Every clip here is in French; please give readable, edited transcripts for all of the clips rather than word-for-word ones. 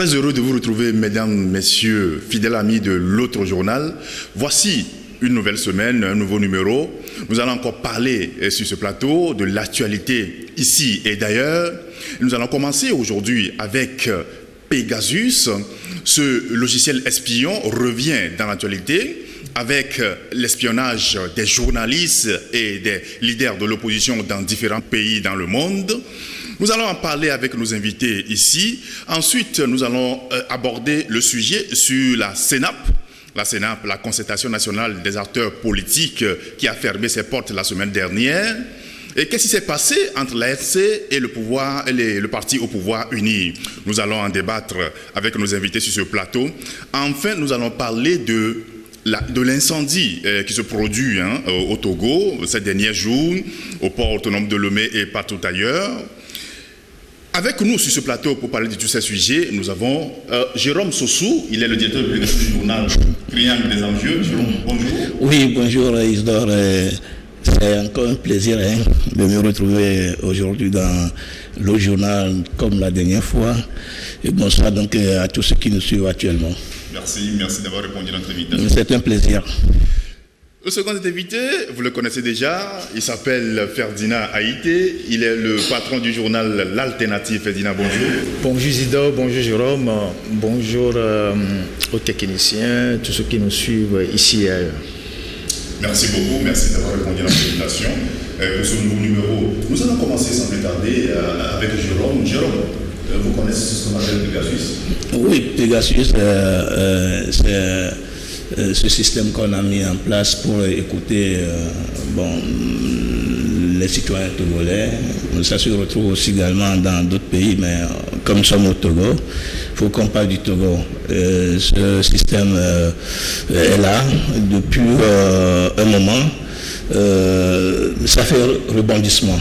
Très heureux de vous retrouver, mesdames, messieurs, fidèles amis de l'autre journal. Voici une nouvelle semaine, un nouveau numéro. Nous allons encore parler sur ce plateau de l'actualité ici et d'ailleurs. Nous allons commencer aujourd'hui avec Pegasus. Ce logiciel espion revient dans l'actualité avec l'espionnage des journalistes et des leaders de l'opposition dans différents pays dans le monde. Nous allons en parler avec nos invités ici. Ensuite, nous allons aborder le sujet sur la CNAP. La CNAP, la Concertation nationale des acteurs politiques qui a fermé ses portes la semaine dernière. Et qu'est-ce qui s'est passé entre l'AFC et le pouvoir, le parti au pouvoir uni? Nous allons en débattre avec nos invités sur ce plateau. Enfin, nous allons parler de l'incendie qui se produit au Togo ces derniers jours, au port autonome de Lomé et partout ailleurs. Avec nous sur ce plateau pour parler de tous ces sujets, nous avons Jérôme Sossou, il est le directeur du journal Triangle des Enjeux. Jérôme, bonjour. Oui, bonjour Isidore. C'est encore un plaisir de me retrouver aujourd'hui dans le journal comme la dernière fois. Et bonsoir donc à tous ceux qui nous suivent actuellement. Merci d'avoir répondu à notre invitation. C'est un plaisir. Le second invité, vous le connaissez déjà, il s'appelle Ferdinand Haïté, il est le patron du journal L'Alternative. Ferdinand, bonjour. Bonjour Isidore, bonjour Jérôme, bonjour aux techniciens, tous ceux qui nous suivent ici et ailleurs. Merci beaucoup, merci d'avoir répondu à notre invitation. Pour ce nouveau numéro, nous allons commencer sans plus tarder avec Jérôme. Jérôme, vous connaissez ce qu'on appelle Pegasus? Oui, Pegasus, c'est ce système qu'on a mis en place pour écouter les citoyens togolais. Ça se retrouve aussi également dans d'autres pays, mais comme nous sommes au Togo, il faut qu'on parle du Togo. Ce système est là depuis un moment. Ça fait rebondissement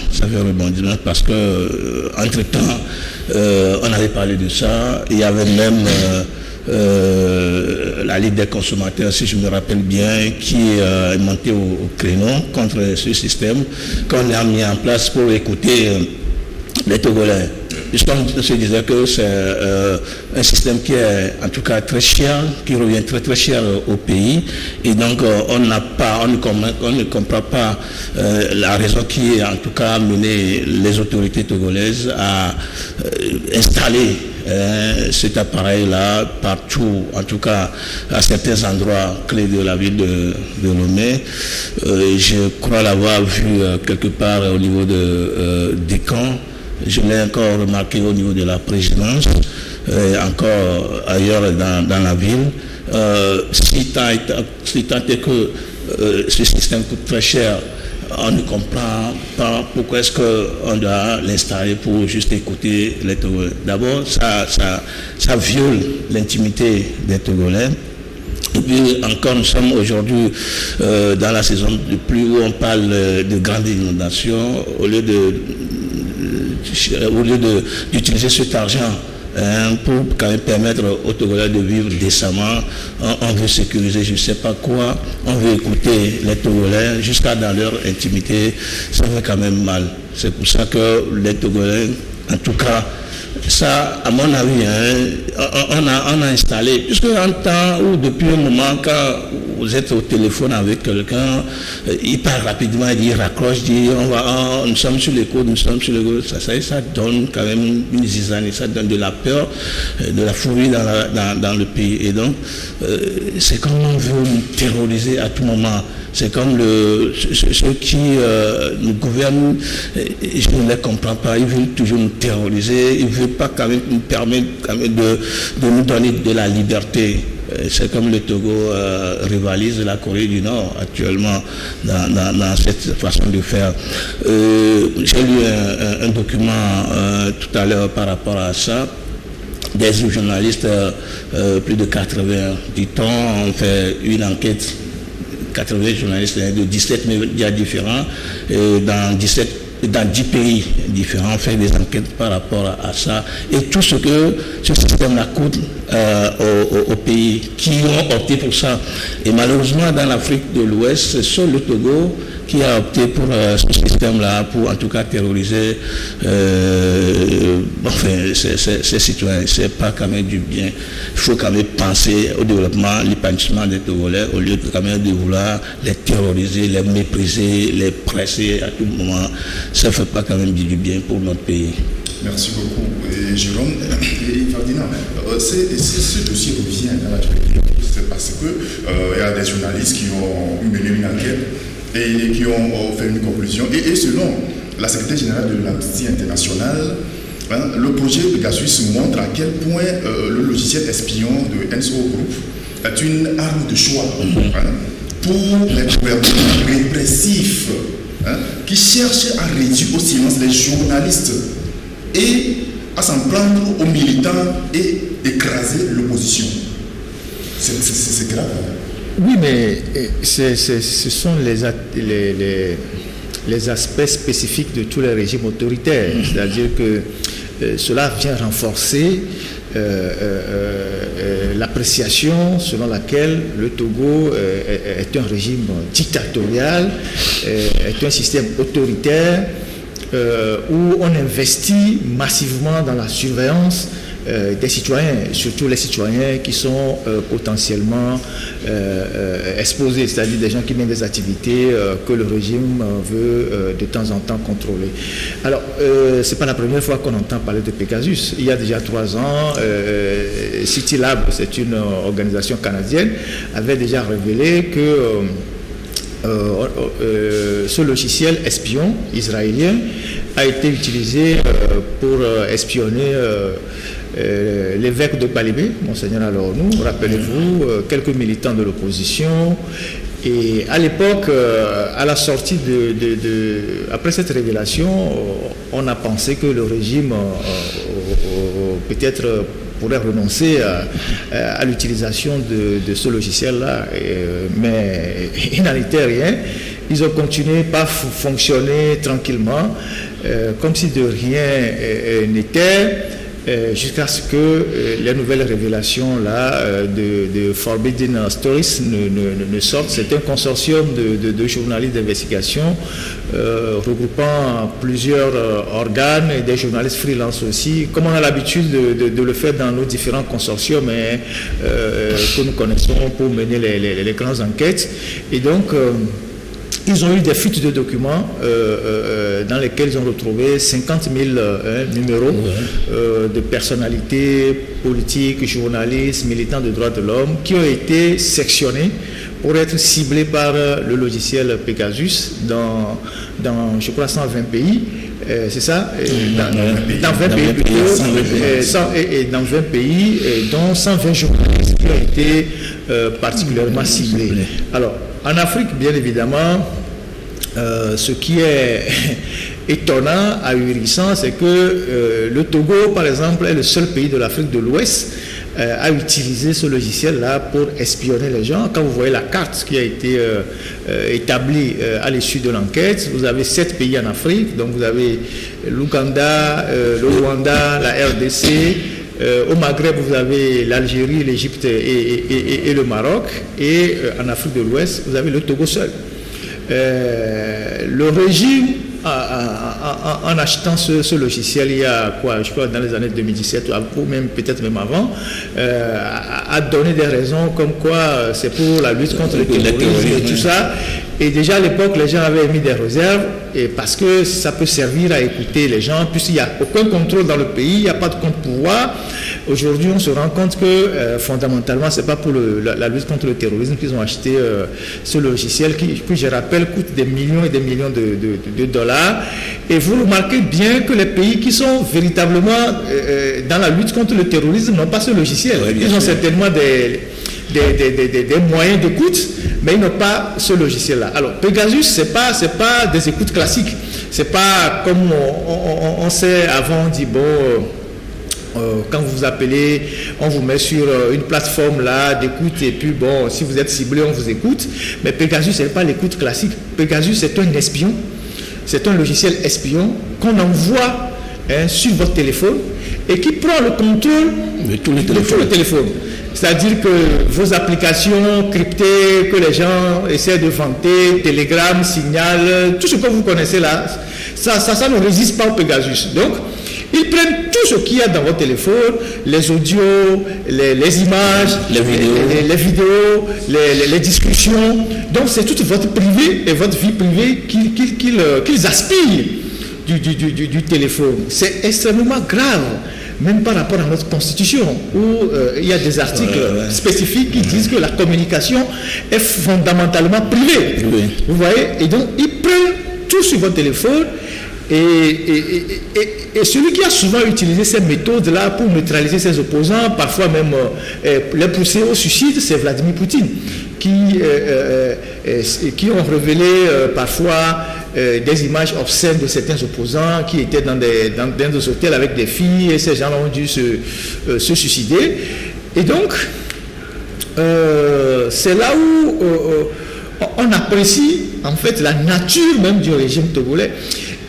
parce que entre-temps, on avait parlé de ça. Il y avait même la Ligue des consommateurs, si je me rappelle bien, qui est montée au créneau contre ce système qu'on a mis en place pour écouter les Togolais. Puisqu'on se disait que c'est un système qui est en tout cas très cher, qui revient très très cher au pays, et donc on ne comprend pas la raison qui en tout cas a mené les autorités togolaises à installer cet appareil-là partout, en tout cas à certains endroits clés de la ville de Lomé. Je crois l'avoir vu quelque part au niveau des camps. Je l'ai encore remarqué au niveau de la présidence, encore ailleurs dans la ville. Si tant est que ce système coûte très cher, on ne comprend pas pourquoi est-ce qu'on doit l'installer pour juste écouter les Togolais. D'abord, ça viole l'intimité des Togolais. Et puis encore, nous sommes aujourd'hui dans la saison de pluie où on parle de grandes inondations. Au lieu d'utiliser cet argent pour quand même permettre aux Togolais de vivre décemment, on veut sécuriser je ne sais pas quoi, on veut écouter les Togolais jusqu'à dans leur intimité, ça fait quand même mal. C'est pour ça que les Togolais, en tout cas, ça, à mon avis, on a installé, puisque en temps ou depuis un moment, quand vous êtes au téléphone avec quelqu'un, il parle rapidement, il raccroche, il dit nous sommes sur les côtes, ça donne quand même une zizanie, ça donne de la peur, de la folie dans le pays. Et donc, c'est comme on veut nous terroriser à tout moment. C'est comme ceux qui nous gouvernent, je ne les comprends pas, ils veulent toujours nous terroriser, ils ne veulent pas quand même nous permettre quand même de nous donner de la liberté. C'est comme le Togo rivalise la Corée du Nord actuellement dans cette façon de faire. J'ai lu un document tout à l'heure par rapport à ça. Des journalistes, plus de 80, dit-on, ont fait une enquête. 80 journalistes de 17 médias différents, dans 10 pays différents, fait des enquêtes par rapport à ça. Et tout ce que ce système-là coûte aux pays qui ont opté pour ça. Et malheureusement, dans l'Afrique de l'Ouest, c'est seul le Togo qui a opté pour ce système-là, pour en tout cas terroriser ces citoyens. C'est pas quand même du bien. Il faut quand même penser au développement, l'épanouissement des Togolais, au lieu de quand même de vouloir les terroriser, les mépriser, les presser à tout moment. Ça ne fait pas quand même du bien pour notre pays. Merci beaucoup. Et Jérôme et Ferdinand, ce dossier revient dans l'actualité. C'est parce qu'il y a des journalistes qui ont mené une enquête et qui ont fait une conclusion. Et selon la secrétaire générale de l'Amnesty International, le projet Pegasus montre à quel point le logiciel espion de NSO Group est une arme de choix pour les gouvernements répressifs qui cherchent à réduire au silence les journalistes et à s'en prendre aux militants et écraser l'opposition. C'est grave. Oui, mais ce sont les aspects spécifiques de tous les régimes autoritaires. C'est-à-dire que cela vient renforcer l'appréciation selon laquelle le Togo est un régime dictatorial, est un système autoritaire où on investit massivement dans la surveillance des citoyens, surtout les citoyens qui sont potentiellement exposés, c'est-à-dire des gens qui mènent des activités que le régime veut de temps en temps contrôler. Alors, ce n'est pas la première fois qu'on entend parler de Pegasus. Il y a déjà 3 ans, CityLab, c'est une organisation canadienne, avait déjà révélé que ce logiciel espion israélien a été utilisé pour espionner l'évêque de Balébé, Monseigneur Alornou, rappelez-vous, quelques militants de l'opposition. Et à l'époque, à la sortie après cette révélation, on a pensé que le régime peut-être pourrait renoncer à l'utilisation de ce logiciel-là, mais il n'en était rien. Ils ont continué par fonctionner tranquillement, comme si de rien n'était, jusqu'à ce que les nouvelles révélations là, de Forbidden Stories ne sortent. C'est un consortium de journalistes d'investigation regroupant plusieurs organes et des journalistes freelance aussi, comme on a l'habitude de le faire dans nos différents consortiums que nous connaissons pour mener les grandes enquêtes. Et donc, ils ont eu des fuites de documents dans lesquels ils ont retrouvé 50 000 numéros de personnalités politiques, journalistes, militants de droits de l'homme qui ont été sectionnés pour être ciblés par le logiciel Pegasus dans je crois, 120 pays. C'est ça, dans 20 pays plutôt, et dans 20 pays, dont 120 journalistes qui ont été particulièrement ciblés. Alors, en Afrique, bien évidemment, ce qui est étonnant, ahurissant, c'est que le Togo, par exemple, est le seul pays de l'Afrique de l'Ouest à utiliser ce logiciel-là pour espionner les gens. Quand vous voyez la carte qui a été établie à l'issue de l'enquête, vous avez 7 pays en Afrique. Donc vous avez l'Ouganda, le Rwanda, la RDC. Au Maghreb, vous avez l'Algérie, l'Égypte et le Maroc. Et en Afrique de l'Ouest, vous avez le Togo seul. Le régime, en achetant ce logiciel il y a quoi, je crois dans les années 2017 ou même peut-être même avant, a donné des raisons comme quoi c'est pour la lutte contre le terrorisme et tout ça. Et déjà à l'époque, les gens avaient émis des réserves parce que ça peut servir à écouter les gens, puisqu'il n'y a aucun contrôle dans le pays, il n'y a pas de contre-pouvoir. Aujourd'hui, on se rend compte que fondamentalement, ce n'est pas pour la lutte contre le terrorisme qu'ils ont acheté ce logiciel qui, je rappelle, coûte des millions et des millions de dollars. Et vous remarquez bien que les pays qui sont véritablement dans la lutte contre le terrorisme n'ont pas ce logiciel. Ils ont certainement des moyens d'écoute, mais ils n'ont pas ce logiciel-là. Alors, Pegasus, c'est pas des écoutes classiques. C'est pas comme on sait avant, on dit bon, quand vous vous appelez, on vous met sur une plateforme là d'écoute et puis bon, si vous êtes ciblé, on vous écoute. Mais Pegasus, c'est pas l'écoute classique. Pegasus, c'est un espion. C'est un logiciel espion qu'on envoie sur votre téléphone et qui prend le contrôle de tout le téléphone. C'est-à-dire que vos applications cryptées que les gens essaient de vanter, Telegram, Signal, tout ce que vous connaissez là, ça ne résiste pas au Pegasus. Donc, ils prennent tout ce qu'il y a dans votre téléphone, les audios, les images, les vidéos, les discussions. Donc, c'est toute votre privé et votre vie privée qu'ils aspirent du téléphone. C'est extrêmement grave. Même par rapport à notre constitution, où il y a des articles spécifiques qui disent que la communication est fondamentalement privée. Oui. Vous voyez? Et donc, ils prennent tout sur votre téléphone et celui qui a souvent utilisé ces méthodes-là pour neutraliser ses opposants, parfois même les pousser au suicide, c'est Vladimir Poutine, qui ont révélé parfois des images obscènes de certains opposants qui étaient dans des hôtels avec des filles, et ces gens ont dû se suicider. Et donc, c'est là où on apprécie en fait la nature même du régime togolais.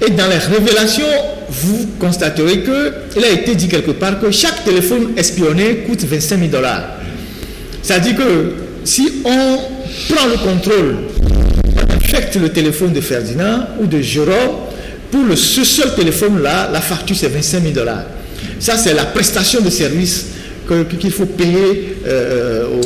Et dans les révélations, vous constaterez qu'il a été dit quelque part que chaque téléphone espionné coûte $25 000. C'est-à-dire que si on prend le contrôle, on affecte le téléphone de Ferdinand ou de Jérôme, pour ce seul téléphone-là, la facture c'est $25 000. Ça, c'est la prestation de service qu'il faut payer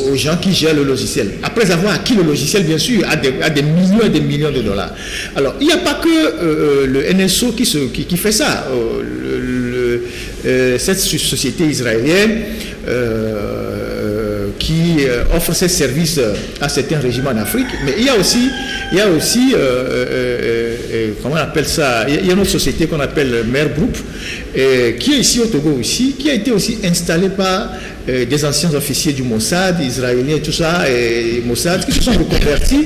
aux gens qui gèrent le logiciel. Après avoir acquis le logiciel, bien sûr, à des millions et des millions de dollars. Alors, il n'y a pas que le NSO qui fait ça. Cette société israélienne qui offre ses services à certains régimes en Afrique, mais il y a aussi comment on appelle ça, il y a une autre société qu'on appelle Mer Group, qui est ici au Togo aussi, qui a été aussi installée par des anciens officiers du Mossad, israéliens et tout ça, et Mossad, qui se sont reconvertis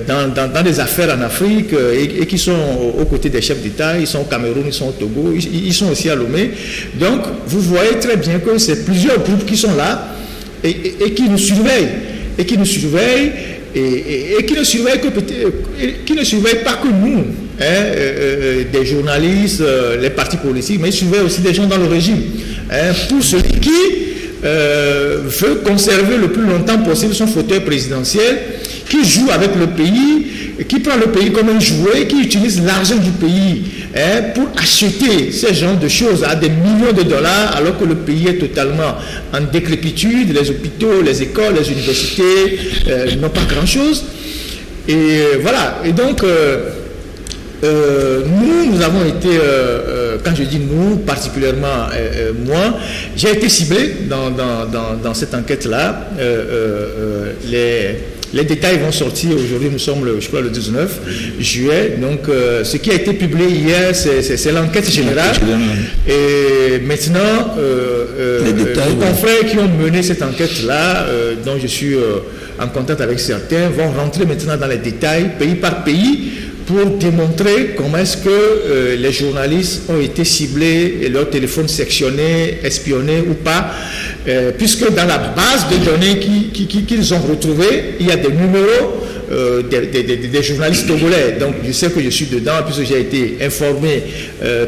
dans des affaires en Afrique et qui sont aux côtés des chefs d'État. Ils sont au Cameroun, ils sont au Togo, ils sont aussi à Lomé. Donc, vous voyez très bien que c'est plusieurs groupes qui sont là et qui nous surveillent, et qui ne surveillent pas que nous, des journalistes, les partis politiques, mais ils surveillent aussi des gens dans le régime. Pour celui qui veut conserver le plus longtemps possible son fauteuil présidentiel, qui joue avec le pays, qui prend le pays comme un jouet, qui utilise l'argent du pays pour acheter ce genre de choses à des millions de dollars, alors que le pays est totalement en décrépitude, les hôpitaux, les écoles, les universités n'ont pas grand-chose. Et voilà. Et donc, nous avons été, quand je dis nous, particulièrement moi, j'ai été ciblé dans cette enquête-là. Les détails vont sortir aujourd'hui, nous sommes je crois le 19 juillet. Donc ce qui a été publié hier, c'est l'enquête générale. Et maintenant, les confrères qui ont mené cette enquête-là, dont je suis en contact avec certains, vont rentrer maintenant dans les détails, pays par pays, pour démontrer comment est-ce que les journalistes ont été ciblés et leurs téléphones sectionnés, espionnés ou pas, puisque dans la base de données qu'ils ont retrouvées, il y a des numéros des journalistes togolais. Donc je sais que je suis dedans puisque j'ai été informé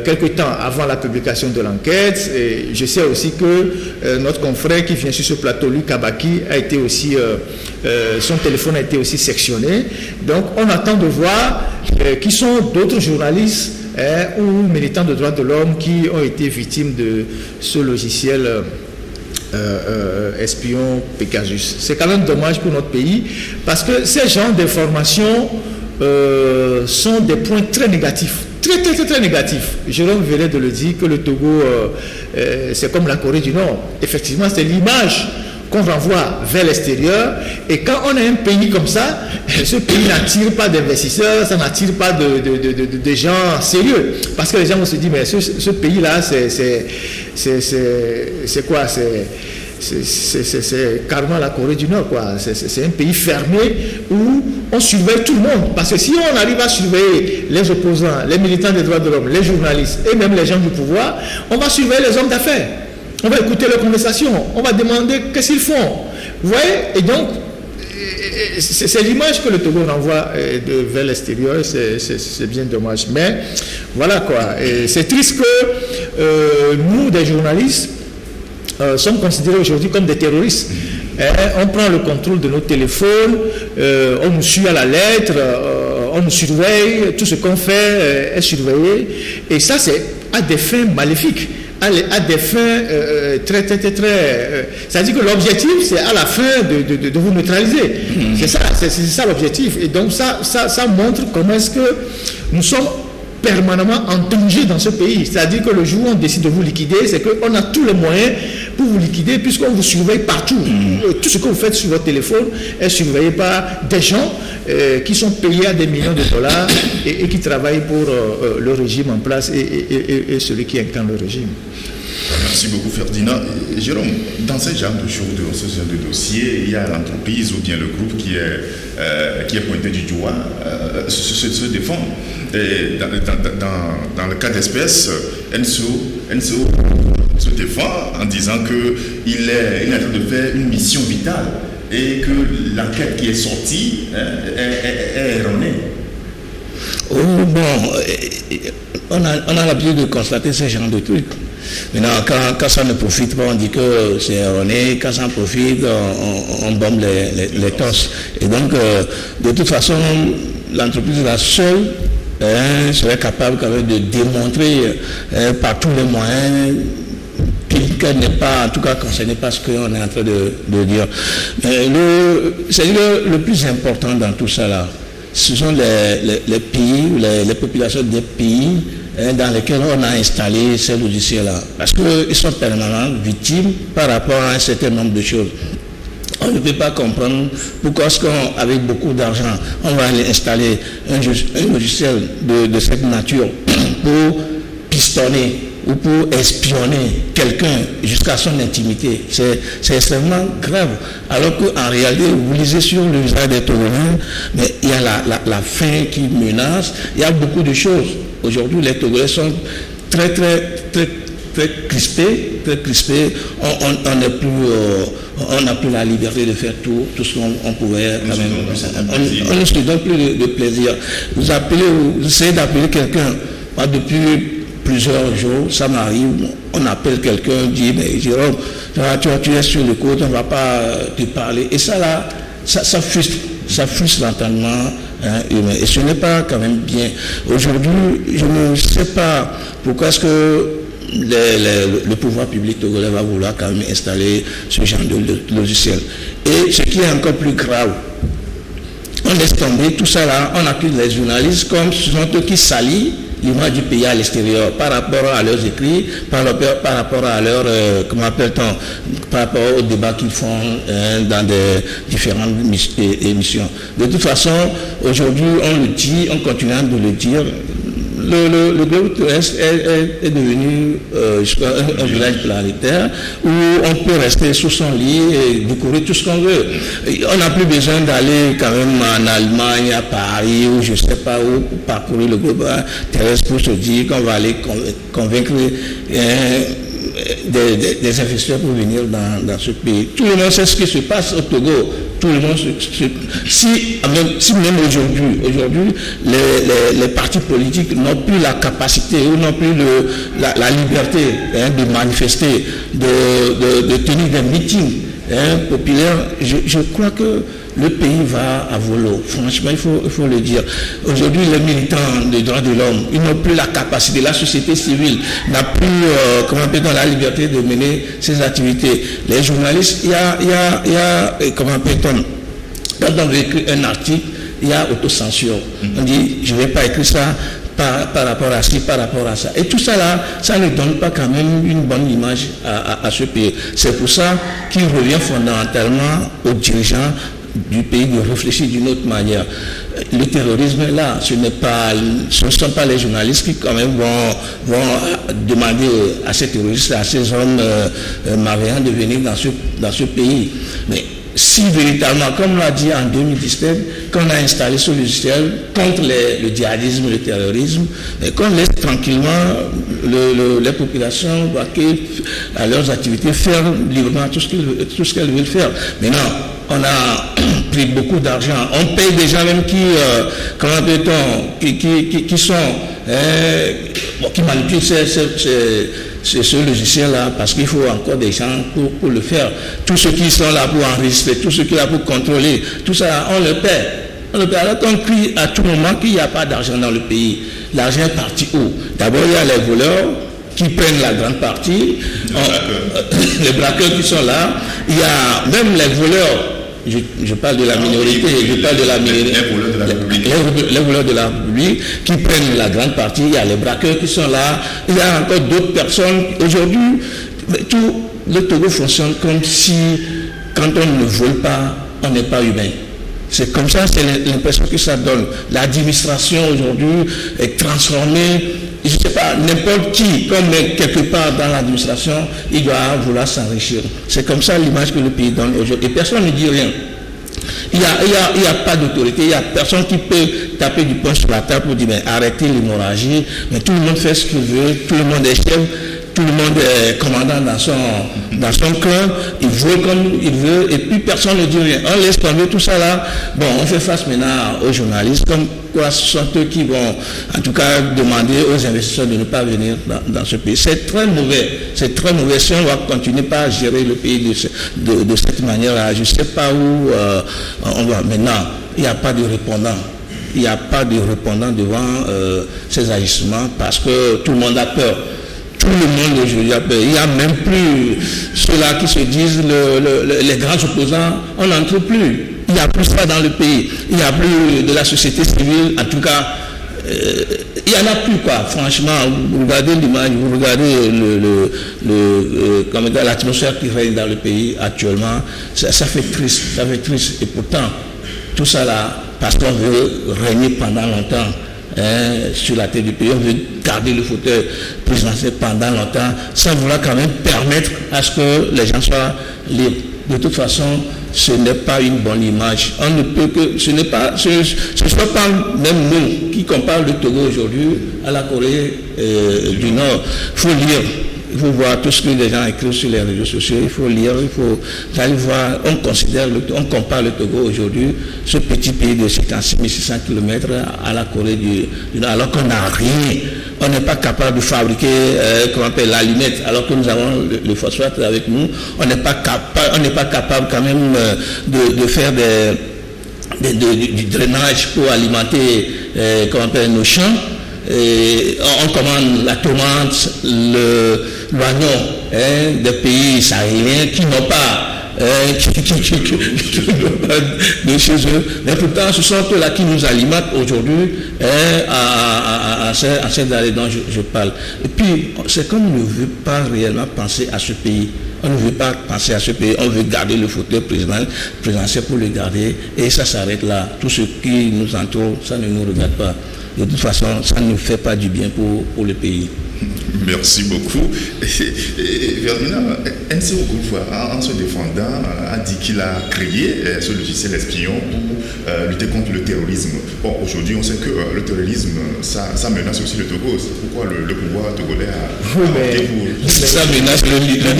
quelque temps avant la publication de l'enquête. Et je sais aussi que notre confrère qui vient sur ce plateau, Luc Kabaki, a été aussi, son téléphone a été aussi sectionné. Donc on attend de voir qui sont d'autres journalistes ou militants de droits de l'homme qui ont été victimes de ce logiciel espion Pegasus. C'est quand même dommage pour notre pays parce que ces genres d'informations sont des points très négatifs. Très négatifs. Jérôme venait de le dire que le Togo, c'est comme la Corée du Nord. Effectivement, c'est l'image qu'on renvoie vers l'extérieur, et quand on a un pays comme ça, ce pays n'attire pas d'investisseurs, ça n'attire pas de gens sérieux, parce que les gens vont se dire mais ce pays-là c'est quoi, c'est carrément la Corée du Nord, quoi. C'est un pays fermé où on surveille tout le monde, parce que si on arrive à surveiller les opposants, les militants des droits de l'homme, les journalistes et même les gens du pouvoir, on va surveiller les hommes d'affaires. On va écouter leurs conversations, on va demander qu'est-ce qu'ils font. Vous voyez? Et donc, c'est l'image que le Togo renvoie vers l'extérieur, c'est bien dommage. Mais voilà quoi. C'est triste que nous, des journalistes, sommes considérés aujourd'hui comme des terroristes. On prend le contrôle de nos téléphones, on nous suit à la lettre, on nous surveille, tout ce qu'on fait est surveillé. Et ça, c'est à des fins maléfiques, à des fins très... c'est-à-dire que l'objectif, c'est à la fin de vous neutraliser. C'est ça l'objectif. Et donc ça montre comment est-ce que nous sommes permanemment en danger dans ce pays. C'est-à-dire que le jour où on décide de vous liquider, c'est qu'on a tous les moyens pour vous liquider puisqu'on vous surveille partout. Tout ce que vous faites sur votre téléphone est surveillé par des gens qui sont payés à des millions de dollars et qui travaillent pour le régime en place et celui qui incarne le régime. Merci beaucoup Ferdinand. Jérôme, dans ce genre de choses, dans ce genre de dossier, il y a l'entreprise ou bien le groupe qui est pointé du doigt, se défend. Et dans le cas d'espèce, Enso se défend en disant qu'il est en train de faire une mission vitale et que l'enquête qui est sortie est erronée. Oh, bon, on a l'habitude de constater ce genre de trucs. Maintenant, quand ça ne profite pas, on dit que c'est erroné. Quand ça profite, on bombe les torses. Et donc, de toute façon, l'entreprise est la seule serait capable quand même de démontrer par tous les moyens qu'elle n'est pas, en tout cas, concernée par ce qu'on est en train de dire. C'est-à-dire le plus important dans tout ça, là, ce sont les pays, les populations des pays dans lesquels on a installé ces logiciels-là. Parce qu'ils sont permanemment victimes par rapport à un certain nombre de choses. On ne peut pas comprendre pourquoi est-ce qu'avec beaucoup d'argent, on va aller installer un logiciel de cette nature pour pistonner ou pour espionner quelqu'un jusqu'à son intimité. C'est extrêmement grave. Alors qu'en réalité, vous lisez sur le visage des Togolais, mais il y a la faim qui menace, il y a beaucoup de choses. Aujourd'hui, les Togolais sont très crispés. On n'a plus la liberté de faire tout ce qu'on pouvait quand même. On ne se donne plus de plaisir. Vous essayez d'appeler quelqu'un depuis plusieurs jours, ça m'arrive, on appelle quelqu'un, dit, mais Jérôme, tu es sur le côté, on ne va pas te parler. Et ça là, ça frustre l'entendement humain. Et ce n'est pas quand même bien. Aujourd'hui, je ne sais pas pourquoi est-ce que le pouvoir public togolais va vouloir quand même installer ce genre de logiciel. Et ce qui est encore plus grave, on laisse tomber tout ça là, on accuse les journalistes comme ce sont eux qui salissent l'image du pays à l'extérieur par rapport à leurs écrits, par rapport à leur, par rapport aux débats qu'ils font dans des différentes émissions. De toute façon, aujourd'hui, on le dit, on continue de le dire, le globe terrestre est devenu un village planétaire où on peut rester sous son lit et découvrir tout ce qu'on veut. On n'a plus besoin d'aller quand même en Allemagne, à Paris, ou je ne sais pas où, pour parcourir le globe terrestre pour se dire qu'on va aller convaincre des investisseurs pour venir dans ce pays. Tout le monde sait ce qui se passe au Togo. Tout le monde si même aujourd'hui les partis politiques n'ont plus la capacité ou n'ont plus la liberté de manifester, de tenir des meetings populaires, je crois que le pays va à volo. Franchement, il faut le dire. Aujourd'hui, les militants des droits de l'homme, ils n'ont plus la capacité. La société civile n'a plus la liberté de mener ses activités. Les journalistes, il y a quand on veut écrire un article, il y a autocensure. On dit, je ne vais pas écrire ça par rapport à ci, par rapport à ça. Et tout ça là, ça ne donne pas quand même une bonne image à ce pays. C'est pour ça qu'il revient fondamentalement aux dirigeants du pays de réfléchir d'une autre manière. Le terrorisme là, ce ne sont pas les journalistes qui quand même vont demander à ces terroristes, à ces hommes malveillants de venir dans ce pays. Mais si véritablement, comme on l'a dit en 2017, quand on a installé ce logiciel contre le djihadisme, le terrorisme, qu'on laisse tranquillement les populations vaquer à leurs activités, faire librement tout ce qu'elles veulent faire. Maintenant, on a pris beaucoup d'argent. On paye des gens même qui sont qui manipulent ce logiciel-là, parce qu'il faut encore des gens pour le faire. Tous ceux qui sont là pour enregistrer, tous ceux qui sont là pour contrôler, tout ça, on le paie. Alors qu'on crie à tout moment qu'il n'y a pas d'argent dans le pays. L'argent est parti où? D'abord, il y a les voleurs qui prennent la grande partie, les braqueurs qui sont là. Il y a même les voleurs. Je parle de la minorité, je parle de la minorité, les voleurs de la République qui prennent la grande partie, il y a les braqueurs qui sont là, il y a encore d'autres personnes. Aujourd'hui, tout le Togo fonctionne comme si, quand on ne vole pas, on n'est pas humain. C'est comme ça, c'est l'impression que ça donne. L'administration aujourd'hui est transformée, je ne sais pas, n'importe qui, comme quelque part dans l'administration, il doit vouloir s'enrichir. C'est comme ça l'image que le pays donne aujourd'hui. Et personne ne dit rien. Il n'y a pas d'autorité, il n'y a personne qui peut taper du poing sur la table pour dire mais arrêtez l'hémorragie, mais tout le monde fait ce qu'il veut, tout le monde est chef. Tout le monde est commandant dans son clan, il veut comme il veut, et puis personne ne dit rien. On laisse tomber tout ça là. Bon, on fait face maintenant aux journalistes, comme quoi ce sont eux qui vont, en tout cas, demander aux investisseurs de ne pas venir dans ce pays. C'est très mauvais. C'est très mauvais. Si on va continuer pas à gérer le pays de cette manière-là, je ne sais pas où on va. Maintenant, il n'y a pas de répondant. Il n'y a pas de répondant devant ces agissements parce que tout le monde a peur. Tout le monde aujourd'hui a peur. Il n'y a même plus ceux-là qui se disent les grands opposants, on n'en trouve plus. Il n'y a plus ça dans le pays. Il n'y a plus de la société civile. En tout cas, il n'y en a plus quoi. Franchement, vous regardez l'image, vous regardez l'atmosphère qui règne dans le pays actuellement, ça fait triste. Ça fait triste. Et pourtant, tout ça là, parce qu'on veut régner pendant longtemps. Sur la tête du pays, on veut garder le fauteuil présidentiel pendant longtemps, sans vouloir quand même permettre à ce que les gens soient libres. De toute façon, ce n'est pas une bonne image. On ne peut que, ce n'est pas même nous qui comparent le Togo aujourd'hui à la Corée du Nord. Il faut lire. Il faut voir tout ce que les gens écrivent sur les réseaux sociaux, il faut lire, il faut aller voir, on compare le Togo aujourd'hui, ce petit pays de 56 600 km à la Corée du Nord, alors qu'on n'a rien, on n'est pas capable de fabriquer l'allumette, alors que nous avons le phosphate avec nous, on n'est pas capable quand même de faire du drainage pour alimenter nos champs. Et on commande la tomate, l'oignon des pays sahéliens qui n'ont pas de chez eux. Mais pourtant, ce sont eux-là qui nous alimentent aujourd'hui à ces années dont je parle. Et puis, c'est comme on ne veut pas réellement penser à ce pays. On ne veut pas penser à ce pays, on veut garder le fauteuil présidentiel pour le garder, et ça s'arrête là. Tout ce qui nous entoure, ça ne nous regarde pas. De toute façon, ça ne fait pas du bien pour le pays. Merci beaucoup. Ferdinand, NCO en se défendant, a dit qu'il a créé ce logiciel espion pour lutter contre le terrorisme. Bon, aujourd'hui, on sait que le terrorisme, ça menace aussi le Togo. C'est pourquoi le pouvoir togolais a opté pour... Ça menace le Niger,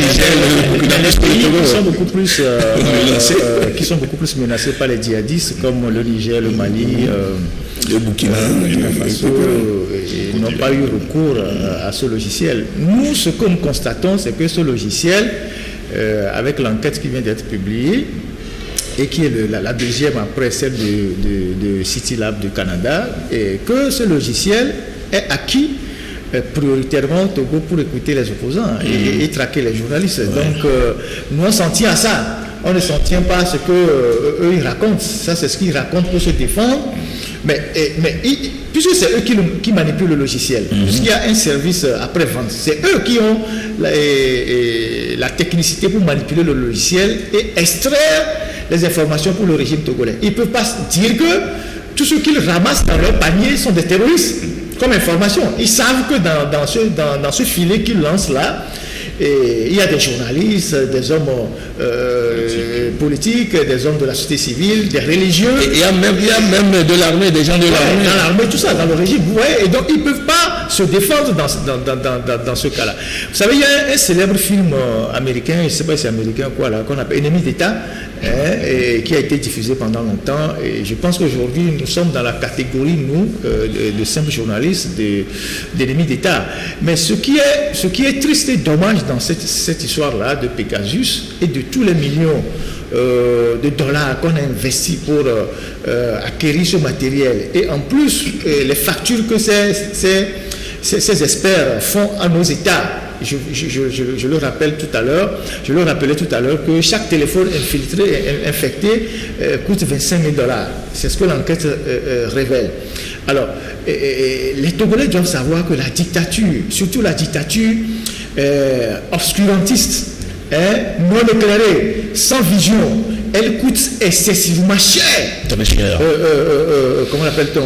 qui sont beaucoup plus menacés par les djihadistes, comme le Niger, le Mali, le Burkina Faso, n'ont pas eu recours à ce logiciel. Nous, ce que nous constatons, c'est que ce logiciel, avec l'enquête qui vient d'être publiée, et qui est la deuxième après celle de CityLab du Canada, et que ce logiciel est acquis prioritairement au Togo pour écouter les opposants et traquer les journalistes. Ouais. Donc, nous on s'en tient à ça. On ne s'en tient pas à ce qu'eux ils racontent. Ça, c'est ce qu'ils racontent pour se défendre. Mais puisque c'est eux qui manipulent le logiciel, puisqu'il y a un service après-vente, c'est eux qui ont la technicité pour manipuler le logiciel et extraire les informations pour le régime togolais. Ils ne peuvent pas dire que tous ceux qu'ils ramassent dans leur panier sont des terroristes, comme information. Ils savent que dans ce filet qu'ils lancent là, et il y a des journalistes, des hommes politiques, des hommes de la société civile, des religieux. Et il y a même de l'armée, des gens de l'armée. Dans l'armée, tout ça, dans le régime. Vous voyez, et donc ils ne peuvent pas se défendre dans ce cas-là. Vous savez, il y a un célèbre film américain, je ne sais pas si c'est américain ou quoi, là, qu'on appelle Ennemi d'État, qui a été diffusé pendant longtemps. Et je pense qu'aujourd'hui, nous sommes dans la catégorie, nous, de simples journalistes, d'ennemis d'État. Mais ce qui est triste et dommage dans cette histoire-là de Pegasus et de tous les millions de dollars qu'on a investis pour acquérir ce matériel, et en plus les factures que ces experts font à nos États. Je le rappelais tout à l'heure que chaque téléphone infecté coûte 25 000 $. C'est ce que l'enquête révèle. Alors, les Togolais doivent savoir que la dictature, surtout la dictature obscurantiste, non éclairée, sans vision, elle coûte excessivement cher. Très cher. Comment l'appelle-t-on?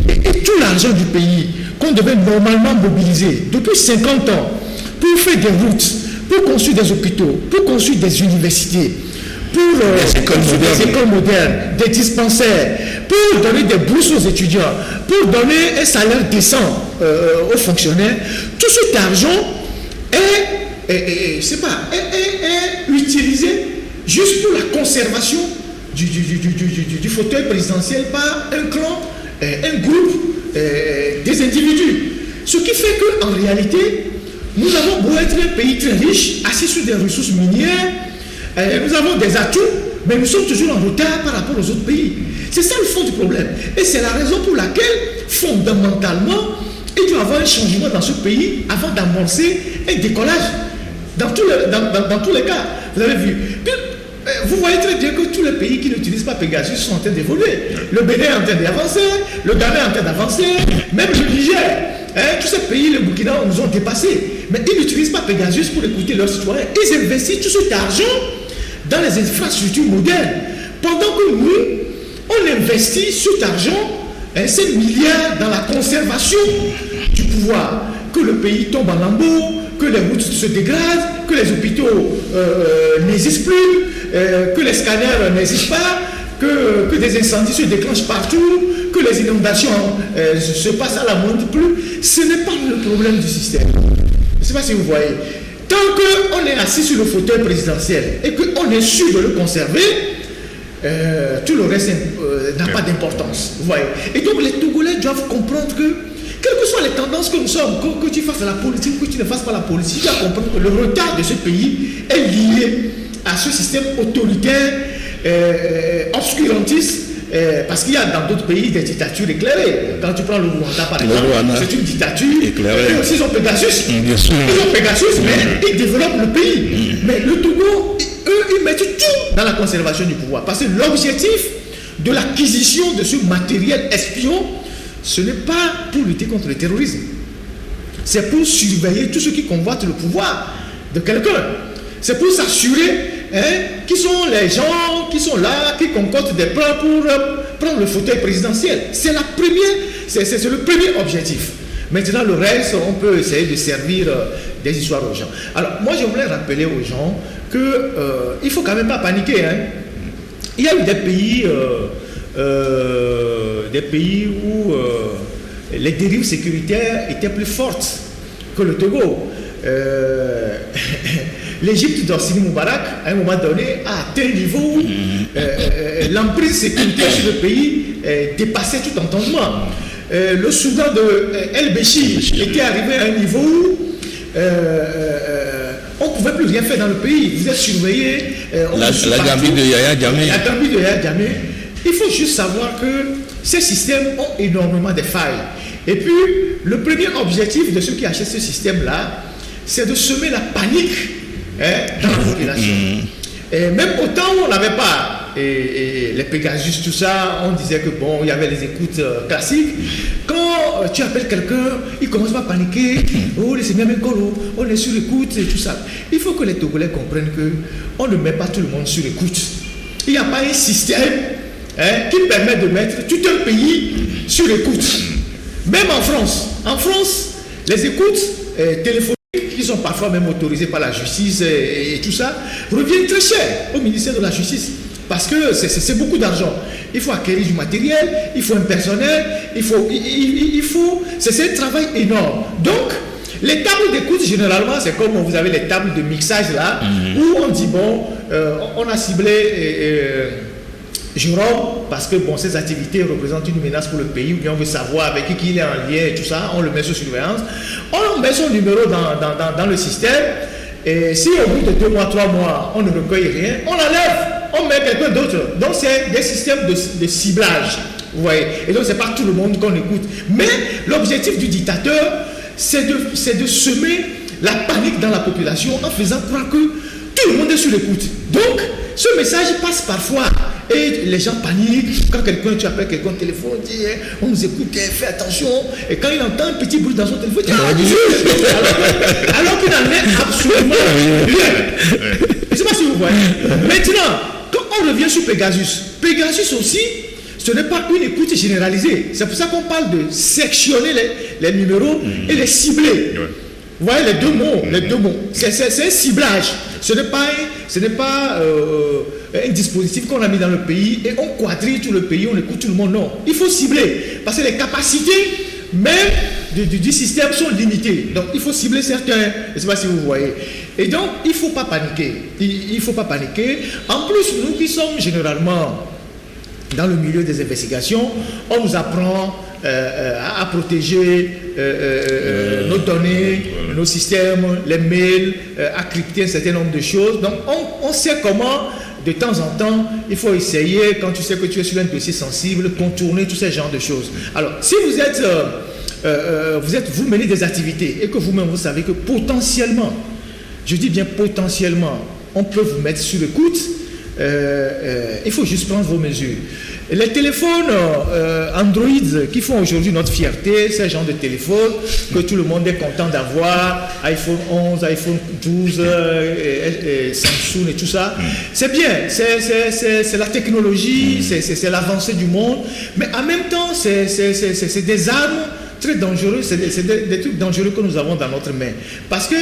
Et tout l'argent du pays qu'on devait normalement mobiliser depuis 50 ans pour faire des routes, pour construire des hôpitaux, pour construire des universités, pour des écoles modernes, des dispensaires, pour donner des bourses aux étudiants, pour donner un salaire décent aux fonctionnaires, tout cet argent est utilisé juste pour la conservation du fauteuil présidentiel par un clan, un groupe, des individus. Ce qui fait qu'en réalité, nous avons beau être un pays très riche, assis sur des ressources minières, nous avons des atouts, mais nous sommes toujours en retard par rapport aux autres pays. C'est ça le fond du problème. Et c'est la raison pour laquelle, fondamentalement, il doit y avoir un changement dans ce pays avant d'amorcer un décollage dans tous les cas. Vous avez vu. Vous voyez très bien que tous les pays qui n'utilisent pas Pegasus sont en train d'évoluer. Le Bénin est en train d'avancer, le Ghana est en train d'avancer, même le Niger. Tous ces pays, le Burkina, nous ont dépassés. Mais ils n'utilisent pas Pegasus pour écouter leurs citoyens. Ils investissent tout cet argent dans les infrastructures modernes. Pendant que nous, on investit cet argent, ces milliards, dans la conservation du pouvoir. Que le pays tombe en lambeaux, que les routes se dégradent, que les hôpitaux n'existent plus, que les scanners n'existent pas, que des incendies se déclenchent partout, que les inondations se passent à la moindre plus. Ce n'est pas le problème du système. Je ne sais pas si vous voyez. Tant qu'on est assis sur le fauteuil présidentiel et qu'on est sûr de le conserver, tout le reste n'a pas d'importance. Vous voyez. Et donc les Togolais doivent comprendre que, quelles que soient les tendances que nous sommes, que tu fasses la politique, que tu ne fasses pas la politique, tu dois comprendre que le retard de ce pays est lié à ce système autoritaire, obscurantiste, parce qu'il y a dans d'autres pays des dictatures éclairées. Quand tu prends le Rwanda par exemple, c'est une dictature éclairée. Et aussi ils ont Pegasus. Mais ils développent le pays. Mais le Togo, eux, ils mettent tout dans la conservation du pouvoir. Parce que l'objectif de l'acquisition de ce matériel espion, ce n'est pas pour lutter contre le terrorisme. C'est pour surveiller tous ceux qui convoitent le pouvoir de quelqu'un. C'est pour s'assurer qui sont les gens qui sont là, qui concoctent des plans pour prendre le fauteuil présidentiel. C'est le premier objectif. Maintenant, le reste, on peut essayer de servir des histoires aux gens. Alors, moi, je voulais rappeler aux gens qu'il ne faut quand même pas paniquer. Il y a eu des pays où les dérives sécuritaires étaient plus fortes que le Togo. L'Égypte d'Ossini Moubarak, à un moment donné, a atteint un niveau où l'emprise sécuritaire sur le pays dépassait tout entendement. Le Soudan de El-Béchir était arrivé à un niveau où on ne pouvait plus rien faire dans le pays. Vous êtes surveillé. La Gambie de Yahya Jammeh. Il faut juste savoir que ces systèmes ont énormément de failles. Et puis, le premier objectif de ceux qui achètent ce système-là, c'est de semer la panique dans la population. Et même au temps où on n'avait pas les Pegasus, tout ça, on disait que bon, il y avait les écoutes classiques. Quand tu appelles quelqu'un, il commence à paniquer. Oh, c'est bien on est sur écoute et tout ça. Il faut que les Togolais comprennent qu'on ne met pas tout le monde sur écoute. Il n'y a pas un système qui permet de mettre tout un pays sur écoute. Même en France. En France, les écoutes téléphoniques, qui sont parfois même autorisées par la justice et tout ça, reviennent très cher au ministère de la Justice. Parce que c'est beaucoup d'argent. Il faut acquérir du matériel, il faut un personnel, il faut c'est un travail énorme. Donc, les tables d'écoute, généralement, c'est comme vous avez les tables de mixage là, où on dit, bon, on a ciblé Jérôme, parce que bon, ces activités représentent une menace pour le pays, ou bien on veut savoir avec qui il est en lien et tout ça, on le met sous surveillance. On met son numéro dans le système, et si au bout de 2 mois, 3 mois, on ne recueille rien, on l'enlève. On met quelqu'un d'autre. Donc, c'est des systèmes de ciblage. Vous voyez. Et donc, ce n'est pas tout le monde qu'on écoute. Mais l'objectif du dictateur, c'est de semer la panique dans la population en faisant croire que tout le monde est sur l'écoute. Donc, ce message passe parfois. Et les gens paniquent. Quand tu appelles quelqu'un au téléphone, on dit on nous écoute, fais attention. Et quand il entend un petit bruit dans son téléphone, il dit alors qu'il n'en est absolument rien. Je ne sais pas si vous voyez. Maintenant, quand on revient sur Pegasus, Pegasus aussi, ce n'est pas une écoute généralisée. C'est pour ça qu'on parle de sectionner les numéros et les cibler. Vous voyez les deux mots. C'est un ciblage. Ce n'est pas un dispositif qu'on a mis dans le pays et on quadrille tout le pays, on écoute tout le monde. Non, il faut cibler parce que les capacités même du système sont limitées. Donc il faut cibler certains. Je ne sais pas si vous voyez. Et donc il ne faut pas paniquer. Il ne faut pas paniquer. En plus, nous qui sommes généralement dans le milieu des investigations, on nous apprend à protéger nos données, nos systèmes, les mails, à crypter un certain nombre de choses. Donc on sait comment, de temps en temps, il faut essayer, quand tu sais que tu es sur un dossier sensible, contourner tous ces genres de choses. Alors, si vous menez des activités et que vous-même vous savez que potentiellement, je dis bien potentiellement, on peut vous mettre sur l'écoute, il faut juste prendre vos mesures. Les téléphones Android qui font aujourd'hui notre fierté, ces genres de téléphones que tout le monde est content d'avoir, iPhone 11, iPhone 12, Samsung et tout ça, c'est bien, c'est la technologie, c'est l'avancée du monde, mais en même temps, c'est des armes très dangereuses, c'est des trucs dangereux que nous avons dans notre main. Parce que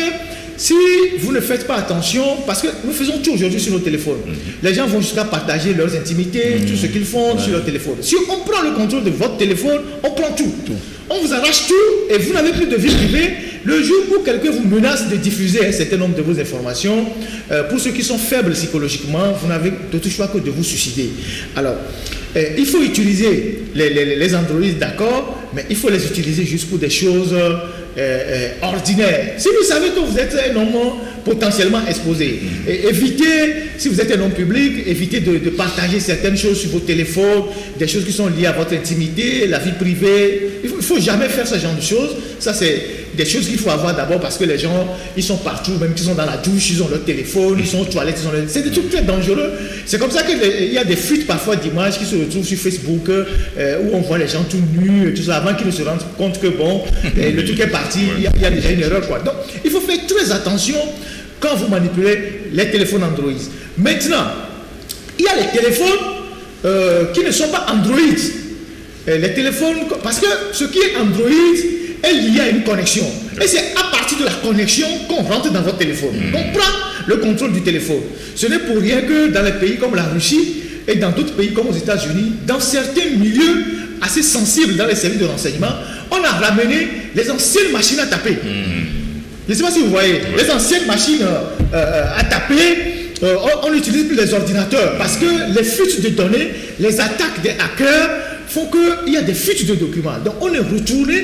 si vous ne faites pas attention, parce que nous faisons tout aujourd'hui sur nos téléphones, les gens vont jusqu'à partager leurs intimités, tout ce qu'ils font sur leur téléphone. Si on prend le contrôle de votre téléphone, on prend tout. On vous arrache tout et vous n'avez plus de vie privée. Le jour où quelqu'un vous menace de diffuser un certain nombre de vos informations, pour ceux qui sont faibles psychologiquement, vous n'avez d'autre choix que de vous suicider. Alors, il faut utiliser les Android, d'accord, mais il faut les utiliser juste pour des choses ordinaires. Si vous savez que vous êtes un homme potentiellement exposé, évitez, si vous êtes un homme public, évitez de partager certaines choses sur vos téléphones, des choses qui sont liées à votre intimité, la vie privée. Il ne faut jamais faire ce genre de choses. Ça, c'est des choses qu'il faut avoir d'abord parce que les gens, ils sont partout, même qu'ils sont dans la douche, ils ont leur téléphone, ils sont aux toilettes, c'est des trucs très dangereux. C'est comme ça qu'il y a des fuites parfois d'images qui se retrouvent sur Facebook où on voit les gens tout nus et tout ça avant qu'ils ne se rendent compte que bon, le truc est parti, il y a déjà une erreur, quoi. Donc, il faut faire très attention quand vous manipulez les téléphones Android. Maintenant, il y a les téléphones qui ne sont pas Android. Les téléphones, parce que ce qui est Android est lié à une connexion. Et c'est à partir de la connexion qu'on rentre dans votre téléphone. On prend le contrôle du téléphone. Ce n'est pour rien que dans les pays comme la Russie et dans d'autres pays comme aux États-Unis, dans certains milieux assez sensibles dans les services de renseignement, on a ramené les anciennes machines à taper. Je ne sais pas si vous voyez, les anciennes machines à taper, on n'utilise plus les ordinateurs parce que les fuites de données, les attaques des hackers font qu'il y a des fuites de documents. Donc on est retourné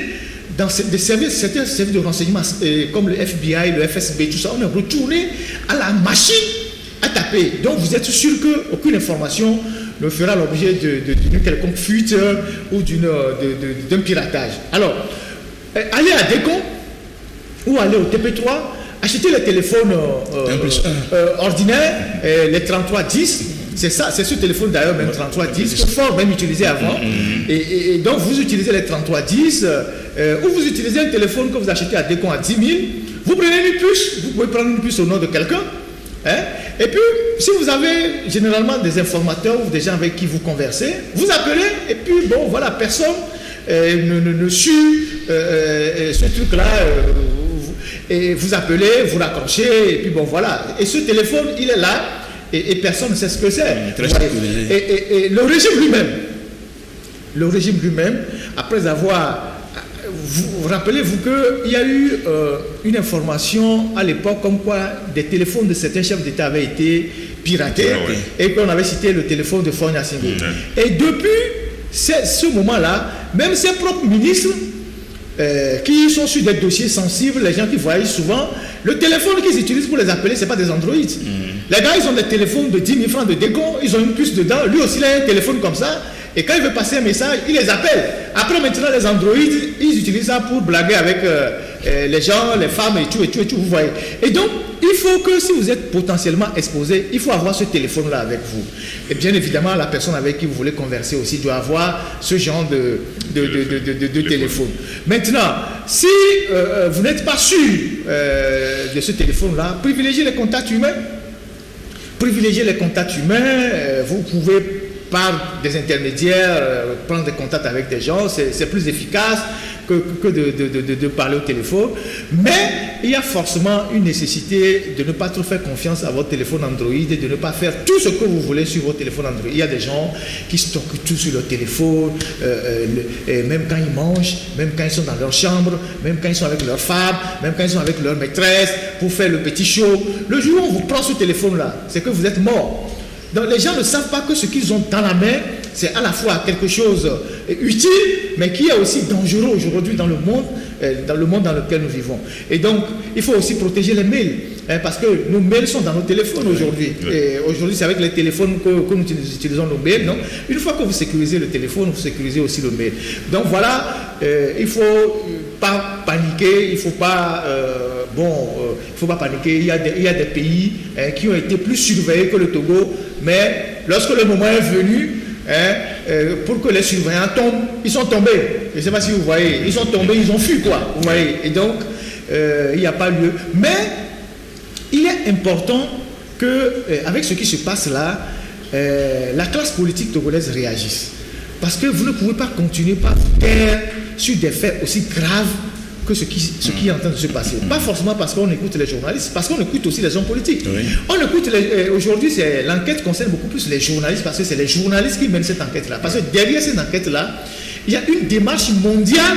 dans certains services de renseignement comme le FBI, le FSB, tout ça, on est retourné à la machine à taper. Donc vous êtes sûr qu'aucune information ne fera l'objet d'une quelconque fuite ou d'un piratage. Alors, allez à Décon ou allez au TP3, achetez les téléphones ordinaires, les 3310. C'est ça, c'est ce téléphone d'ailleurs, même 3310, que Ford même utilisait avant. Et donc vous utilisez les 3310, ou vous utilisez un téléphone que vous achetez à Décon à 10 000, vous prenez une puce, vous pouvez prendre une puce au nom de quelqu'un. Et puis, si vous avez généralement des informateurs ou des gens avec qui vous conversez, vous appelez, et puis bon, voilà, personne ne suit ce truc-là. Et vous appelez, vous raccrochez, et puis bon, voilà. Et ce téléphone, il est là. et personne ne sait ce que c'est. Très sécurisé. Et le régime lui-même, après avoir... Vous rappelez-vous qu'il y a eu une information à l'époque comme quoi des téléphones de certains chefs d'État avaient été piratés et qu'on avait cité le téléphone de Faure Gnassingbé. Et depuis ce moment-là, même ses propres ministres qui sont sur des dossiers sensibles, les gens qui voyagent souvent, le téléphone qu'ils utilisent pour les appeler, ce n'est pas des Android. Les gars, ils ont des téléphones de 10 000 francs de décon, ils ont une puce dedans, lui aussi il a un téléphone comme ça. Et quand il veut passer un message, il les appelle. Après, maintenant, les Android, ils utilisent ça pour blaguer avec les gens, les femmes et tout, vous voyez. Et donc, il faut que si vous êtes potentiellement exposé, il faut avoir ce téléphone-là avec vous. Et bien évidemment, la personne avec qui vous voulez converser aussi doit avoir ce genre de téléphone. Maintenant, si vous n'êtes pas sûr de ce téléphone-là, privilégiez les contacts humains. Privilégiez les contacts humains. Vous pouvez par des intermédiaires, prendre des contacts avec des gens, c'est plus efficace que de parler au téléphone. Mais il y a forcément une nécessité de ne pas trop faire confiance à votre téléphone Android et de ne pas faire tout ce que vous voulez sur votre téléphone Android. Il y a des gens qui stockent tout sur leur téléphone, même quand ils mangent, même quand ils sont dans leur chambre, même quand ils sont avec leur femme, même quand ils sont avec leur maîtresse, pour faire le petit show. Le jour où on vous prend ce téléphone-là, c'est que vous êtes mort. Donc les gens ne savent pas que ce qu'ils ont dans la main, c'est à la fois quelque chose utile, mais qui est aussi dangereux aujourd'hui dans le monde dans lequel nous vivons. Et donc, il faut aussi protéger les mails, parce que nos mails sont dans nos téléphones aujourd'hui. Et aujourd'hui, c'est avec les téléphones que nous utilisons nos mails. Non? Une fois que vous sécurisez le téléphone, vous sécurisez aussi le mail. Donc voilà, il ne faut pas paniquer, il ne faut pas... il faut pas paniquer. Il y a des pays qui ont été plus surveillés que le Togo, mais lorsque le moment est venu, pour que les surveillants tombent, ils sont tombés. Je ne sais pas si vous voyez, ils sont tombés, ils ont fui quoi. Vous voyez. Et donc, il n'y a pas lieu. Mais il est important que, avec ce qui se passe là, la classe politique togolaise réagisse. Parce que vous ne pouvez pas continuer par taire sur des faits aussi graves que ce qui est en train de se passer. Pas forcément parce qu'on écoute les journalistes, parce qu'on écoute aussi les hommes politiques. Oui. On écoute aujourd'hui, l'enquête concerne beaucoup plus les journalistes, parce que c'est les journalistes qui mènent cette enquête-là. Parce que derrière cette enquête-là, il y a une démarche mondiale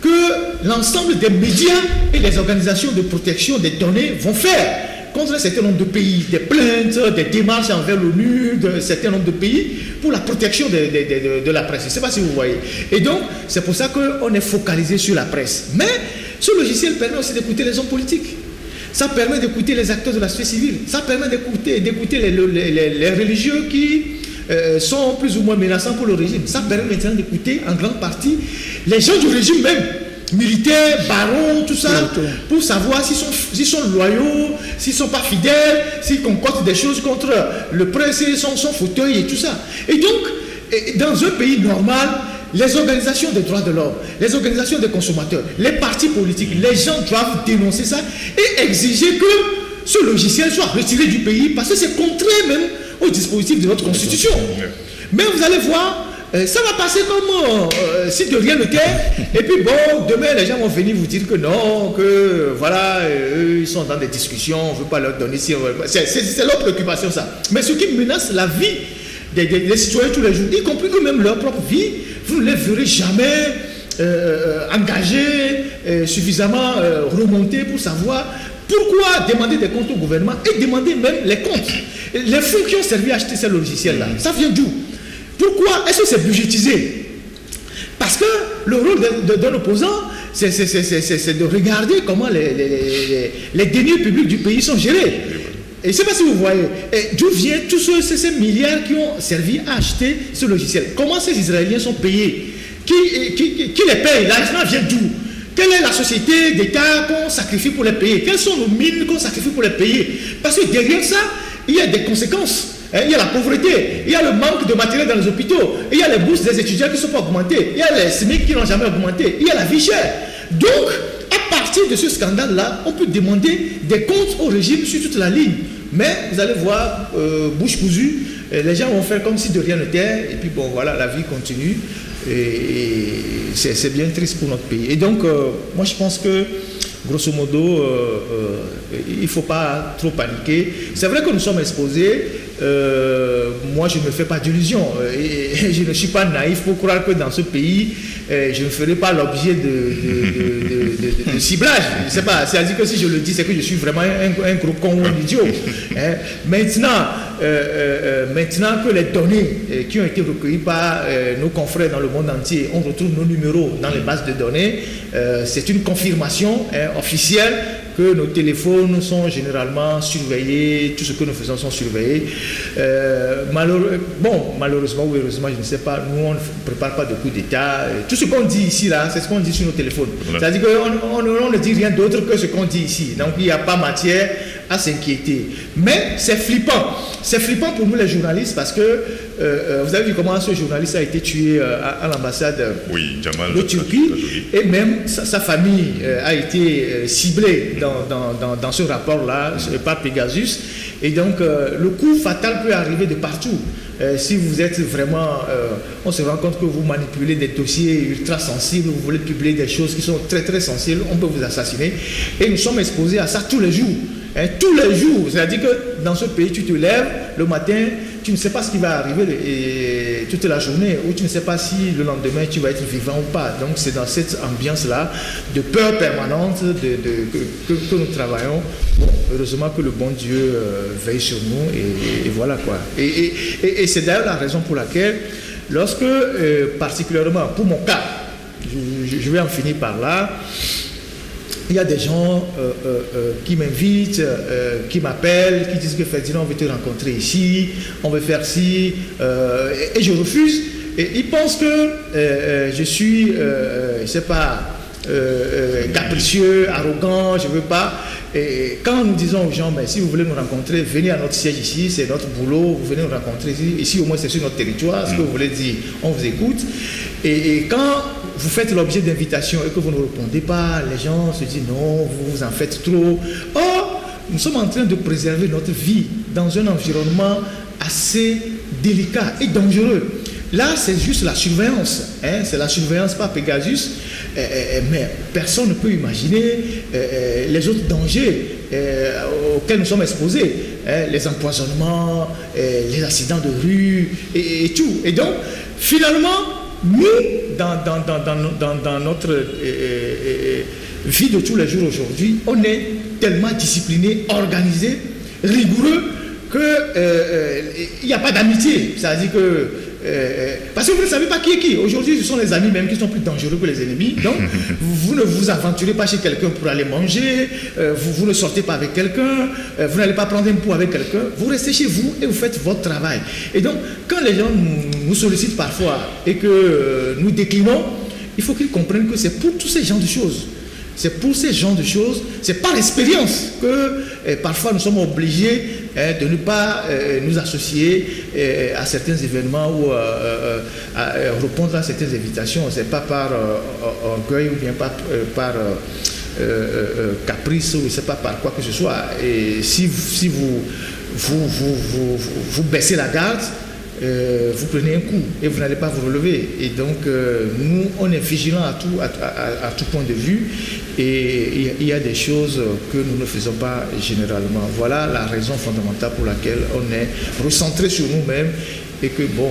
que l'ensemble des médias et les organisations de protection des données vont faire contre un certain nombre de pays, des plaintes, des démarches envers l'ONU, d'un certain nombre de pays pour la protection de la presse. Je ne sais pas si vous voyez. Et donc, c'est pour ça qu'on est focalisé sur la presse. Mais ce logiciel permet aussi d'écouter les hommes politiques. Ça permet d'écouter les acteurs de la société civile. Ça permet d'écouter les religieux qui sont plus ou moins menaçants pour le régime. Ça permet maintenant d'écouter en grande partie les gens du régime même. Militaires, barons, tout ça, pour savoir s'ils sont loyaux, s'ils ne sont pas fidèles, s'ils concoctent des choses contre le prince et son fauteuil et tout ça. Et donc, dans un pays normal, les organisations des droits de l'homme, les organisations des consommateurs, les partis politiques, les gens doivent dénoncer ça et exiger que ce logiciel soit retiré du pays parce que c'est contraire même au dispositif de notre constitution. Mais vous allez voir, ça va passer comme si de rien n'était. Et puis bon, demain les gens vont venir vous dire que non, que voilà, eux ils sont dans des discussions, on ne veut pas leur donner si c'est leur préoccupation ça. Mais ce qui menace la vie des citoyens tous les jours, y compris eux-mêmes leur propre vie, vous ne les verrez jamais engagés, suffisamment remontés pour savoir pourquoi demander des comptes au gouvernement et demander même les comptes. Les fonds qui ont servi à acheter ces logiciels-là, ça vient d'où? Pourquoi est-ce que c'est budgétisé? Parce que le rôle d'un opposant, c'est de regarder comment les deniers publics du pays sont gérés. Et je ne sais pas si vous voyez, d'où viennent tous ces milliards qui ont servi à acheter ce logiciel. Comment ces Israéliens sont payés? Qui les paye? L'argent vient d'où? Quelle est la société d'État qu'on sacrifie pour les payer? Quelles sont nos mines qu'on sacrifie pour les payer? Parce que derrière ça, il y a des conséquences. Il y a la pauvreté, il y a le manque de matériel dans les hôpitaux, il y a les bourses des étudiants qui ne sont pas augmentées, il y a les SMIC qui n'ont jamais augmenté, il y a la vie chère. Donc, à partir de ce scandale-là, on peut demander des comptes au régime sur toute la ligne. Mais vous allez voir, bouche cousue, les gens vont faire comme si de rien n'était, et puis bon, voilà, la vie continue, et c'est bien triste pour notre pays. Et donc, moi je pense que grosso modo, il ne faut pas trop paniquer. C'est vrai que nous sommes exposés. Moi, je ne me fais pas d'illusions. Et je ne suis pas naïf pour croire que dans ce pays, je ne ferai pas l'objet de ciblage. Je ne sais pas. C'est-à-dire que si je le dis, c'est que je suis vraiment un gros con ou un idiot. Maintenant que les données qui ont été recueillies par nos confrères dans le monde entier, on retrouve nos numéros dans les bases de données, c'est une confirmation officielle que nos téléphones sont généralement surveillés, tout ce que nous faisons sont surveillés. Malheureusement ou heureusement, je ne sais pas, nous on ne prépare pas de coup d'État. Tout ce qu'on dit ici, là, c'est ce qu'on dit sur nos téléphones. C'est-à-dire qu'on ne dit rien d'autre que ce qu'on dit ici. Donc il n'y a pas matière à s'inquiéter. Mais c'est flippant. C'est flippant pour nous les journalistes parce que vous avez vu comment ce journaliste a été tué à l'ambassade de Turquie et même sa famille a été ciblée dans ce rapport-là par Pegasus. Et donc le coup fatal peut arriver de partout. Si vous êtes vraiment, on se rend compte que vous manipulez des dossiers ultra sensibles, vous voulez publier des choses qui sont très très sensibles, on peut vous assassiner. Et nous sommes exposés à ça tous les jours. Tous les jours, c'est-à-dire que dans ce pays, tu te lèves le matin, tu ne sais pas ce qui va arriver toute la journée, ou tu ne sais pas si le lendemain tu vas être vivant ou pas. Donc c'est dans cette ambiance-là de peur permanente que nous travaillons. Bon, heureusement que le bon Dieu veille sur nous et voilà quoi. Et c'est d'ailleurs la raison pour laquelle, lorsque, particulièrement pour mon cas, je vais en finir par là, il y a des gens qui m'invitent, qui m'appellent, qui disent que Ferdinand, on veut te rencontrer ici, on veut faire ci, et je refuse. Et ils pensent que je suis, je ne sais pas, capricieux, arrogant, je ne veux pas. Et quand nous disons aux gens, ben, si vous voulez nous rencontrer, venez à notre siège ici, c'est notre boulot, vous venez nous rencontrer ici. Ici au moins c'est sur notre territoire, ce que vous voulez dire, on vous écoute. Et quand vous faites l'objet d'invitation et que vous ne répondez pas, les gens se disent non, vous en faites trop. Or, nous sommes en train de préserver notre vie dans un environnement assez délicat et dangereux. Là, c'est juste la surveillance, c'est la surveillance par Pegasus, mais personne ne peut imaginer les autres dangers auxquels nous sommes exposés, les empoisonnements, les accidents de rue et tout. Et donc, finalement, nous, dans notre vie de tous les jours aujourd'hui, on est tellement discipliné, organisé, rigoureux, qu'il n'y a pas d'amitié. C'est-à-dire que parce que vous ne savez pas qui est qui. Aujourd'hui, ce sont les amis même qui sont plus dangereux que les ennemis. Donc, vous ne vous aventurez pas chez quelqu'un pour aller manger, vous ne sortez pas avec quelqu'un, vous n'allez pas prendre un pot avec quelqu'un, vous restez chez vous et vous faites votre travail. Et donc, quand les gens nous sollicitent parfois et que nous déclinons, il faut qu'ils comprennent que c'est pour tous ces genres de choses. C'est pour ces genres de choses, c'est par expérience que parfois nous sommes obligés de ne pas nous associer à certains événements ou à répondre à certaines invitations. Ce n'est pas par orgueil ou bien par caprice ou je ne sais pas par quoi que ce soit. Et si vous baissez la garde, vous prenez un coup et vous n'allez pas vous relever. Et donc, nous, on est vigilants à tout point de vue. Et il y a des choses que nous ne faisons pas généralement. Voilà la raison fondamentale pour laquelle on est recentré sur nous-mêmes et que, bon,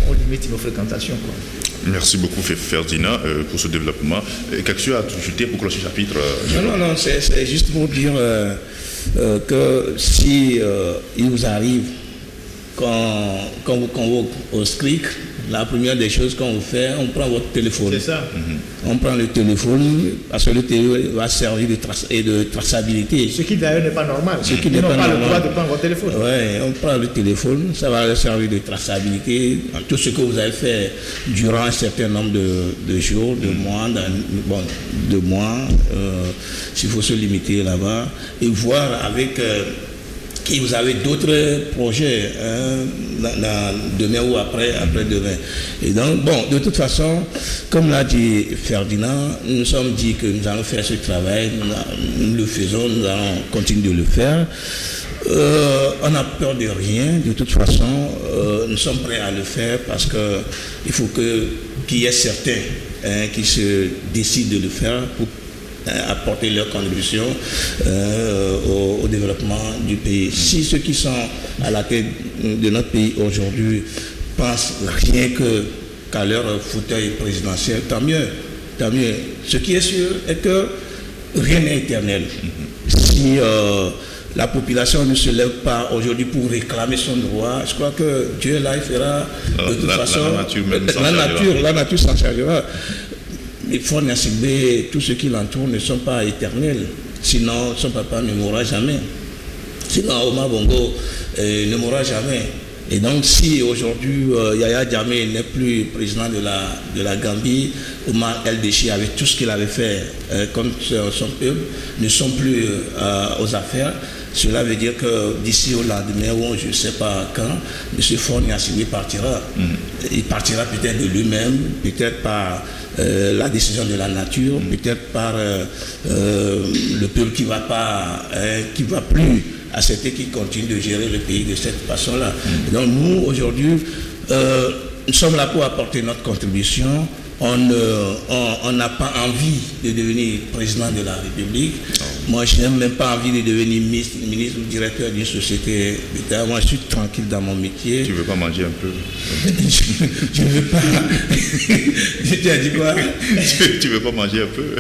on limite nos fréquentations, quoi. Merci beaucoup Ferdinand pour ce développement. Quelque chose à ajouter pour clore ce chapitre? Non, c'est juste pour dire que si il vous arrive quand vous convoque au SCRIC, la première des choses qu'on fait, on prend votre téléphone. C'est ça. On prend le téléphone parce que le téléphone va servir de traçabilité. Ce qui d'ailleurs n'est pas normal. Ce qui n'est pas normal. Le droit de prendre votre téléphone. Oui, on prend le téléphone, ça va servir de traçabilité. Tout ce que vous avez fait durant un certain nombre de jours, de mois, s'il faut se limiter là-bas et voir avec... Et vous avez d'autres projets demain ou après-demain. Et donc, bon, de toute façon, comme l'a dit Ferdinand, nous nous sommes dit que nous allons faire ce travail, nous le faisons, nous allons continuer de le faire. On n'a peur de rien, de toute façon, nous sommes prêts à le faire parce qu'il faut qu'il y ait certains qui se décident de le faire pour apporter leur contribution au développement du pays. Si ceux qui sont à la tête de notre pays aujourd'hui pensent rien qu'à leur fauteuil présidentiel, tant mieux, tant mieux. Ce qui est sûr est que rien n'est éternel. Si la population ne se lève pas aujourd'hui pour réclamer son droit, je crois que Dieu là, il fera de toute façon. La nature s'en chargera. Il faut n'assimiler, tous ceux qui l'entourent ne sont pas éternels. Sinon, son papa ne mourra jamais. Sinon, Omar Bongo ne mourra jamais. Et donc, si aujourd'hui Yaya Jammeh n'est plus président de la Gambie, Omar El-Béchir, avec tout ce qu'il avait fait contre son peuple, ne sont plus aux affaires, cela veut dire que d'ici au lendemain, ou je ne sais pas quand, M. Faure Gnassingbé partira. Il partira peut-être de lui-même, peut-être par la décision de la nature, peut-être par le peuple qui ne va plus accepter qu'il continue de gérer le pays de cette façon-là. Donc nous, aujourd'hui, nous sommes là pour apporter notre contribution. On n'a pas envie de devenir président de la République. Moi, je n'ai même pas envie de devenir ministre ou directeur d'une société d'État. Moi, je suis tranquille dans mon métier. Tu ne veux pas manger un peu? Je ne veux pas. Tu as dit quoi? Tu ne veux pas manger un peu?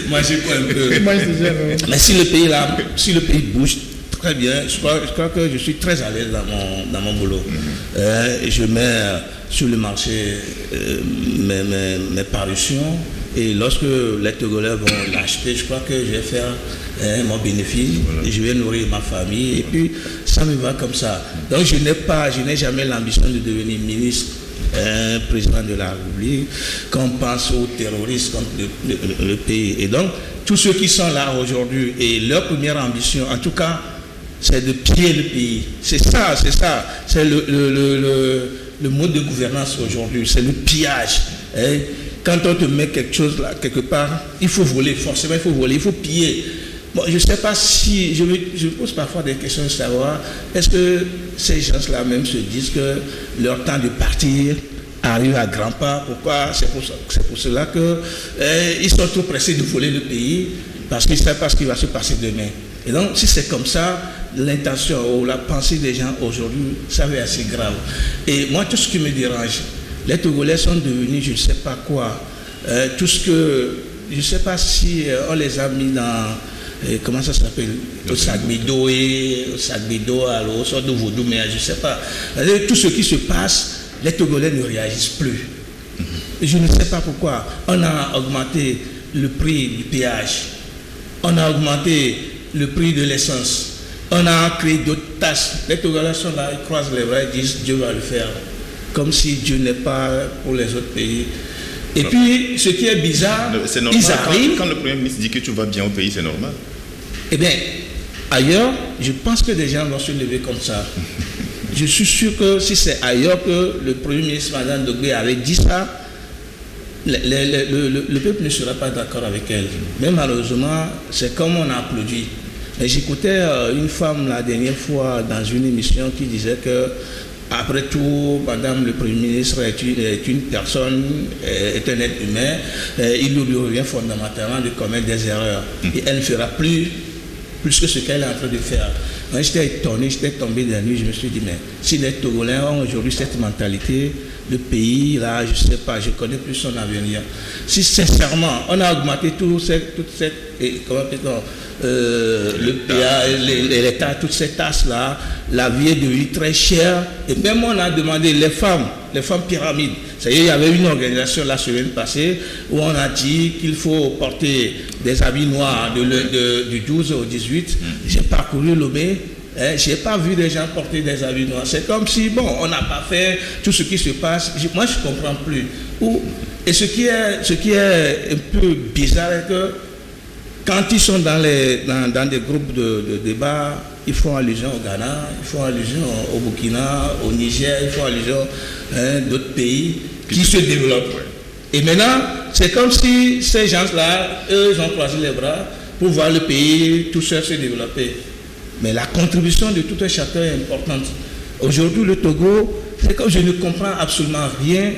Moi, je crois un peu. Mais si le pays bouge très bien, je crois que je suis très à l'aise dans mon boulot. Je mets sur le marché mes parutions, et lorsque les Togolais vont l'acheter, je crois que je vais faire mon bénéfice, et je vais nourrir ma famille, et puis ça me va comme ça. Donc je n'ai jamais l'ambition de devenir ministre, président de la République, quand on pense aux terroristes contre le pays. Et donc tous ceux qui sont là aujourd'hui, et leur première ambition, en tout cas, c'est de piller le pays. C'est ça. C'est le mode de gouvernance aujourd'hui. C'est le pillage. Quand on te met quelque chose là, quelque part, il faut voler. Forcément, il faut voler. Il faut piller. Bon, je ne sais pas si... Je pose parfois des questions de savoir, est-ce que ces gens-là même se disent que leur temps de partir arrive à grands pas? Pourquoi? C'est pour cela qu'ils sont trop pressés de voler le pays, parce qu'ils ne savent pas ce qui va se passer demain. Et donc, si c'est comme ça, l'intention ou la pensée des gens aujourd'hui, ça va être assez grave. Et moi, tout ce qui me dérange, les Togolais sont devenus, je ne sais pas quoi, tout ce que, je ne sais pas si on les a mis dans, comment ça s'appelle, au Sagmido, alors au sort de Vaudou, mais je ne sais pas. Tout ce qui se passe, les Togolais ne réagissent plus. Je ne sais pas pourquoi. On a augmenté le prix du péage, on a augmenté le prix de l'essence. On a créé d'autres tâches. Les Togolais sont là, ils croisent les bras, ils disent Dieu va le faire. Comme si Dieu n'est pas pour les autres pays. Et puis, ce qui est bizarre, c'est normal. ils arrivent... Quand le Premier ministre dit que tout va bien au pays, c'est normal. Eh bien, ailleurs, je pense que des gens vont se lever comme ça. Je suis sûr que si c'est ailleurs que le Premier ministre, Mme Dogbe, avait dit ça, le peuple ne sera pas d'accord avec elle. Mais malheureusement, c'est comme on a applaudi. J'écoutais une femme la dernière fois dans une émission qui disait que, après tout, Madame le Premier ministre est une personne, est un être humain, il lui revient fondamentalement de commettre des erreurs. Et elle ne fera plus que ce qu'elle est en train de faire. Moi, j'étais étonné, j'étais tombé dans la nuit, je me suis dit, mais si les Togolais ont aujourd'hui cette mentalité, le pays, là, je ne sais pas, je ne connais plus son avenir. Si sincèrement, on a augmenté toute cette comment peut-on, le PA, l'État, toutes ces tâches-là, la vie est devenue très chère. Et même on a demandé les femmes pyramides. C'est-à-dire, il y avait une organisation la semaine passée où on a dit qu'il faut porter des habits noirs du 12 au 18. J'ai parcouru Lomé. Je n'ai pas vu des gens porter des habits noirs. C'est comme si, bon, on n'a pas fait tout ce qui se passe. Moi, je ne comprends plus. Et ce qui est un peu bizarre est que quand ils sont dans des groupes de débat, ils font allusion au Ghana, ils font allusion au Burkina, au Niger, ils font allusion d'autres pays qui se développent. Et maintenant, c'est comme si ces gens-là, eux, ils ont croisé les bras pour voir le pays tout seul se développer. Mais la contribution de tout un chacun est importante. Aujourd'hui, le Togo, C'est comme je ne comprends absolument rien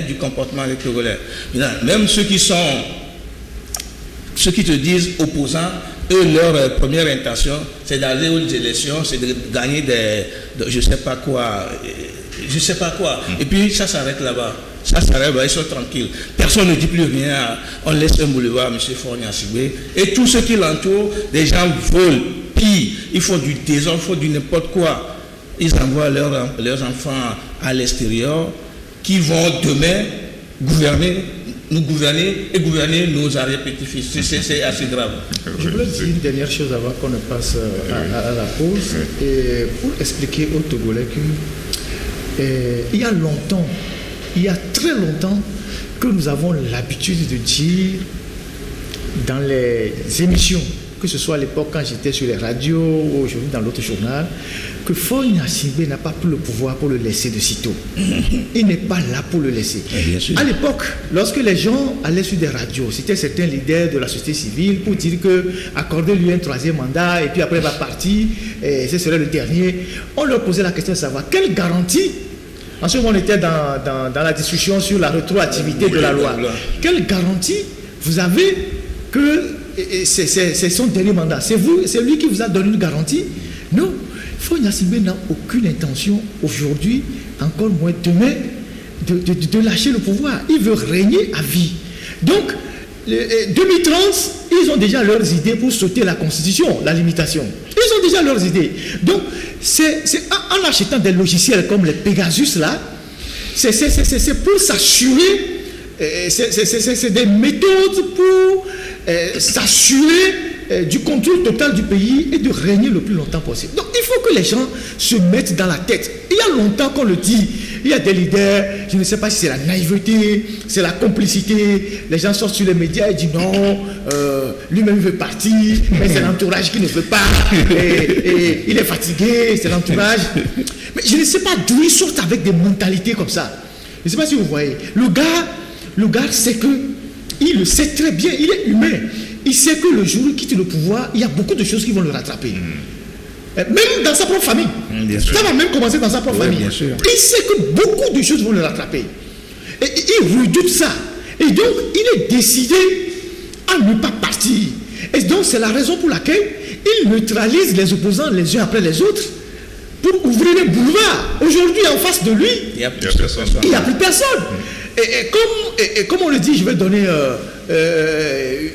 du comportement des Togolais. Même ceux qui te disent opposants, eux, leur première intention, c'est d'aller aux élections, c'est de gagner je sais pas quoi. Et puis ça s'arrête là-bas. Ça s'arrête là-bas, ils sont tranquilles. Personne ne dit plus rien. On laisse un boulevard, M. Fornia-Sibé. Et tous ceux qui l'entourent, des gens volent, pillent, ils font du désordre, ils font du n'importe quoi. Ils envoient leurs enfants à l'extérieur qui vont demain nous gouverner et gouverner nos arrière-petits-fils. C'est assez grave. Je voulais dire une dernière chose avant qu'on ne passe à la pause. Et pour expliquer aux Togolais qu'il y a longtemps, il y a très longtemps, que nous avons l'habitude de dire dans les émissions, que ce soit à l'époque quand j'étais sur les radios ou aujourd'hui dans l'autre journal, que Fornia-Sibé n'a pas pris le pouvoir pour le laisser de sitôt. Il n'est pas là pour le laisser. À l'époque, lorsque les gens allaient sur des radios, c'était certains leaders de la société civile pour dire que accordez-lui un 3e mandat et puis après il va partir, et ce serait le dernier. On leur posait la question de savoir quelle garantie. En ce moment, on était dans la discussion sur la rétroactivité de la loi. Quelle garantie vous avez que c'est son dernier mandat? C'est lui qui vous a donné une garantie? Non. Fornia-Sibé n'a aucune intention aujourd'hui, encore moins demain, de lâcher le pouvoir. Il veut régner à vie. Donc, 2030, ils ont déjà leurs idées pour sauter la constitution, la limitation. Ils ont déjà leurs idées. Donc, c'est en achetant des logiciels comme les Pegasus là, c'est pour s'assurer, c'est des méthodes pour s'assurer du contrôle total du pays et de régner le plus longtemps possible. Donc il faut que les gens se mettent dans la tête. Il y a longtemps qu'on le dit, il y a des leaders, je ne sais pas si c'est la naïveté, c'est la complicité, les gens sortent sur les médias et disent non, lui-même veut partir, mais c'est l'entourage qui ne veut pas, et il est fatigué, c'est l'entourage. Mais je ne sais pas d'où ils sortent avec des mentalités comme ça. Je ne sais pas si vous voyez. Le gars sait que, il le sait très bien, il est humain. Il sait que le jour où il quitte le pouvoir, il y a beaucoup de choses qui vont le rattraper. Même dans sa propre famille. Ça va même commencer dans sa propre famille. Il sait que beaucoup de choses vont le rattraper. Et il redoute ça. Et donc, il est décidé à ne pas partir. Et donc, c'est la raison pour laquelle il neutralise les opposants les uns après les autres pour ouvrir les boulevards. Aujourd'hui, en face de lui, il n'y a plus personne. Et comme on le dit, je vais donner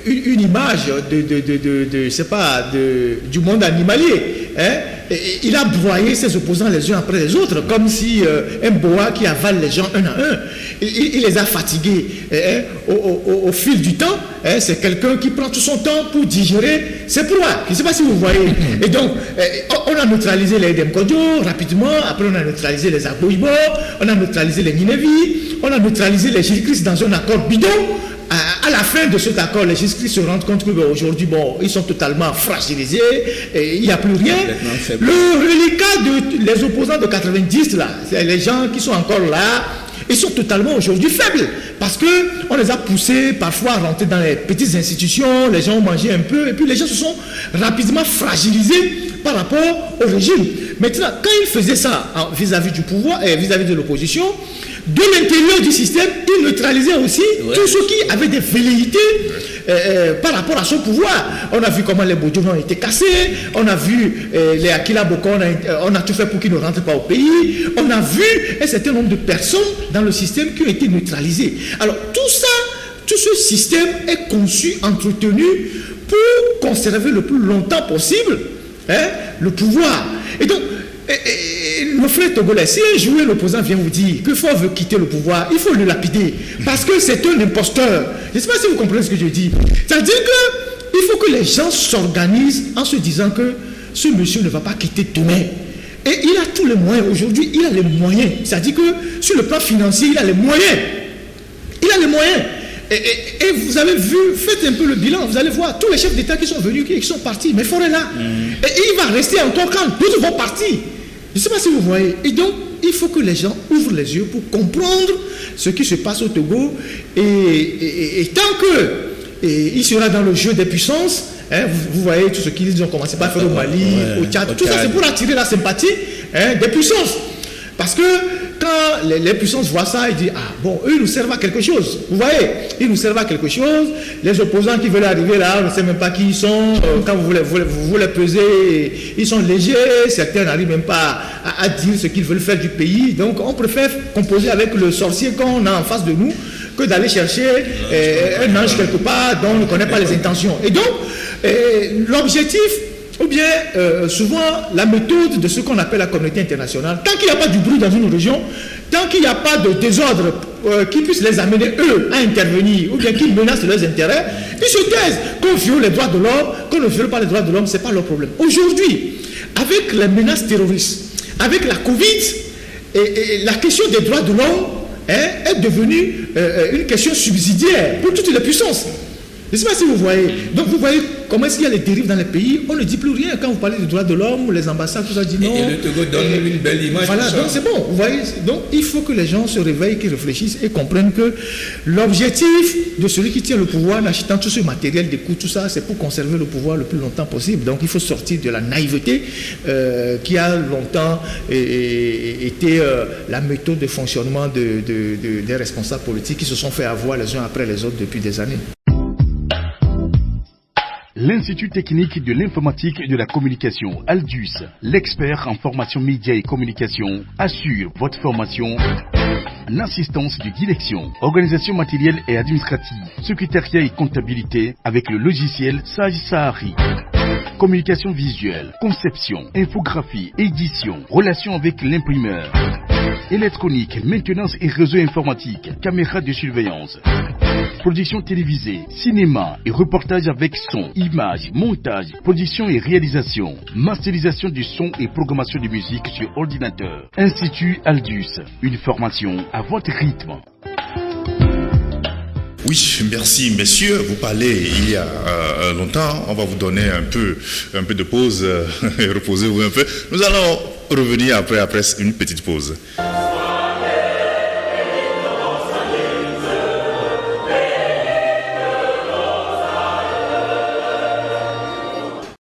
une image je sais pas, du monde animalier. Il a broyé ses opposants les uns après les autres, comme si un boa qui avale les gens un à un. Il les a fatigués au fil du temps. C'est quelqu'un qui prend tout son temps pour digérer ses proies. Je ne sais pas si vous voyez. Et donc, on a neutralisé les Edem Kodjo rapidement. Après, on a neutralisé les Agboïbo. On a neutralisé les Ninevi. On a neutralisé les Jésus-Christ dans un accord bidon. À la fin de cet accord, les Jésus-Christ se rendent compte qu'aujourd'hui, ils sont totalement fragilisés, et il n'y a plus rien. Le reliquat des opposants de 90, là, c'est les gens qui sont encore là, ils sont totalement aujourd'hui faibles, parce qu'on les a poussés parfois à rentrer dans les petites institutions, les gens ont mangé un peu, et puis les gens se sont rapidement fragilisés par rapport au régime. Maintenant, quand ils faisaient ça vis-à-vis du pouvoir et vis-à-vis de l'opposition, de l'intérieur du système, il neutralisait aussi tous ceux qui avaient des velléités par rapport à son pouvoir. On a vu comment les Bodjo ont été cassés, on a vu les Akila Boko, on a tout fait pour qu'ils ne rentrent pas au pays, on a vu un certain nombre de personnes dans le système qui ont été neutralisées. Alors tout ce système est conçu, entretenu pour conserver le plus longtemps possible le pouvoir. Et donc, nos frères togolais, si un jour l'opposant vient vous dire que Faure veut quitter le pouvoir, il faut le lapider, parce que c'est un imposteur. Je ne sais pas si vous comprenez ce que je dis. C'est-à-dire qu'il faut que les gens s'organisent en se disant que ce monsieur ne va pas quitter demain. Et il a tous les moyens. Aujourd'hui, il a les moyens. C'est-à-dire que sur le plan financier, il a les moyens. Il a les moyens. Et vous avez vu, faites un peu le bilan, vous allez voir tous les chefs d'État qui sont venus, qui sont partis, mais Faure est là. Et il va rester encore quand d'autres vont partir. Je ne sais pas si vous voyez. Et donc, il faut que les gens ouvrent les yeux pour comprendre ce qui se passe au Togo. Et tant qu'il sera dans le jeu des puissances, vous voyez tout ce qu'ils ont commencé par faire au Mali, au Tchad, tout ça c'est pour attirer la sympathie des puissances. Parce que quand les puissances voient ça, ils disent, ah bon, eux, ils nous servent à quelque chose. Vous voyez, ils nous servent à quelque chose. Les opposants qui veulent arriver là, on ne sait même pas qui ils sont. Quand vous les pesez, ils sont légers. Certains n'arrivent même pas à dire ce qu'ils veulent faire du pays. Donc, on préfère composer avec le sorcier qu'on a en face de nous que d'aller chercher un ange quelque part dont on ne connaît pas les intentions. Et donc, l'objectif, ou bien souvent la méthode de ce qu'on appelle la communauté internationale, tant qu'il n'y a pas du bruit dans une région, tant qu'il n'y a pas de désordre qui puisse les amener, eux, à intervenir, ou bien qui menacent leurs intérêts, ils se taisent. Qu'on viole les droits de l'homme, qu'on ne viole pas les droits de l'homme, ce n'est pas leur problème. Aujourd'hui, avec les menaces terroristes, avec la Covid, et la question des droits de l'homme est devenue une question subsidiaire pour toutes les puissances. Je ne sais pas si vous voyez. Donc vous voyez comment est-ce qu'il y a les dérives dans les pays. On ne dit plus rien quand vous parlez des droits de l'homme, les ambassades, tout ça dit non. Et le Togo donne une belle image. Voilà, donc c'est bon. Vous voyez. Donc il faut que les gens se réveillent, qu'ils réfléchissent et comprennent que l'objectif de celui qui tient le pouvoir en achetant tout ce matériel d'écoute, tout ça, c'est pour conserver le pouvoir le plus longtemps possible. Donc il faut sortir de la naïveté qui a longtemps été la méthode de fonctionnement des responsables politiques qui se sont fait avoir les uns après les autres depuis des années. L'Institut technique de l'informatique et de la communication, Aldus, l'expert en formation médias et communication, assure votre formation en assistance de direction, organisation matérielle et administrative, secrétariat et comptabilité avec le logiciel Sage Sahari. Communication visuelle, conception, infographie, édition, relations avec l'imprimeur, électronique, maintenance et réseau informatique, caméra de surveillance, production télévisée, cinéma et reportage avec son, images, montage, production et réalisation, masterisation du son et programmation de musique sur ordinateur. Institut Aldus, une formation à votre rythme. Oui, merci messieurs. Vous parlez il y a longtemps. On va vous donner un peu de pause et reposer-vous un peu. Nous allons revenir après une petite pause.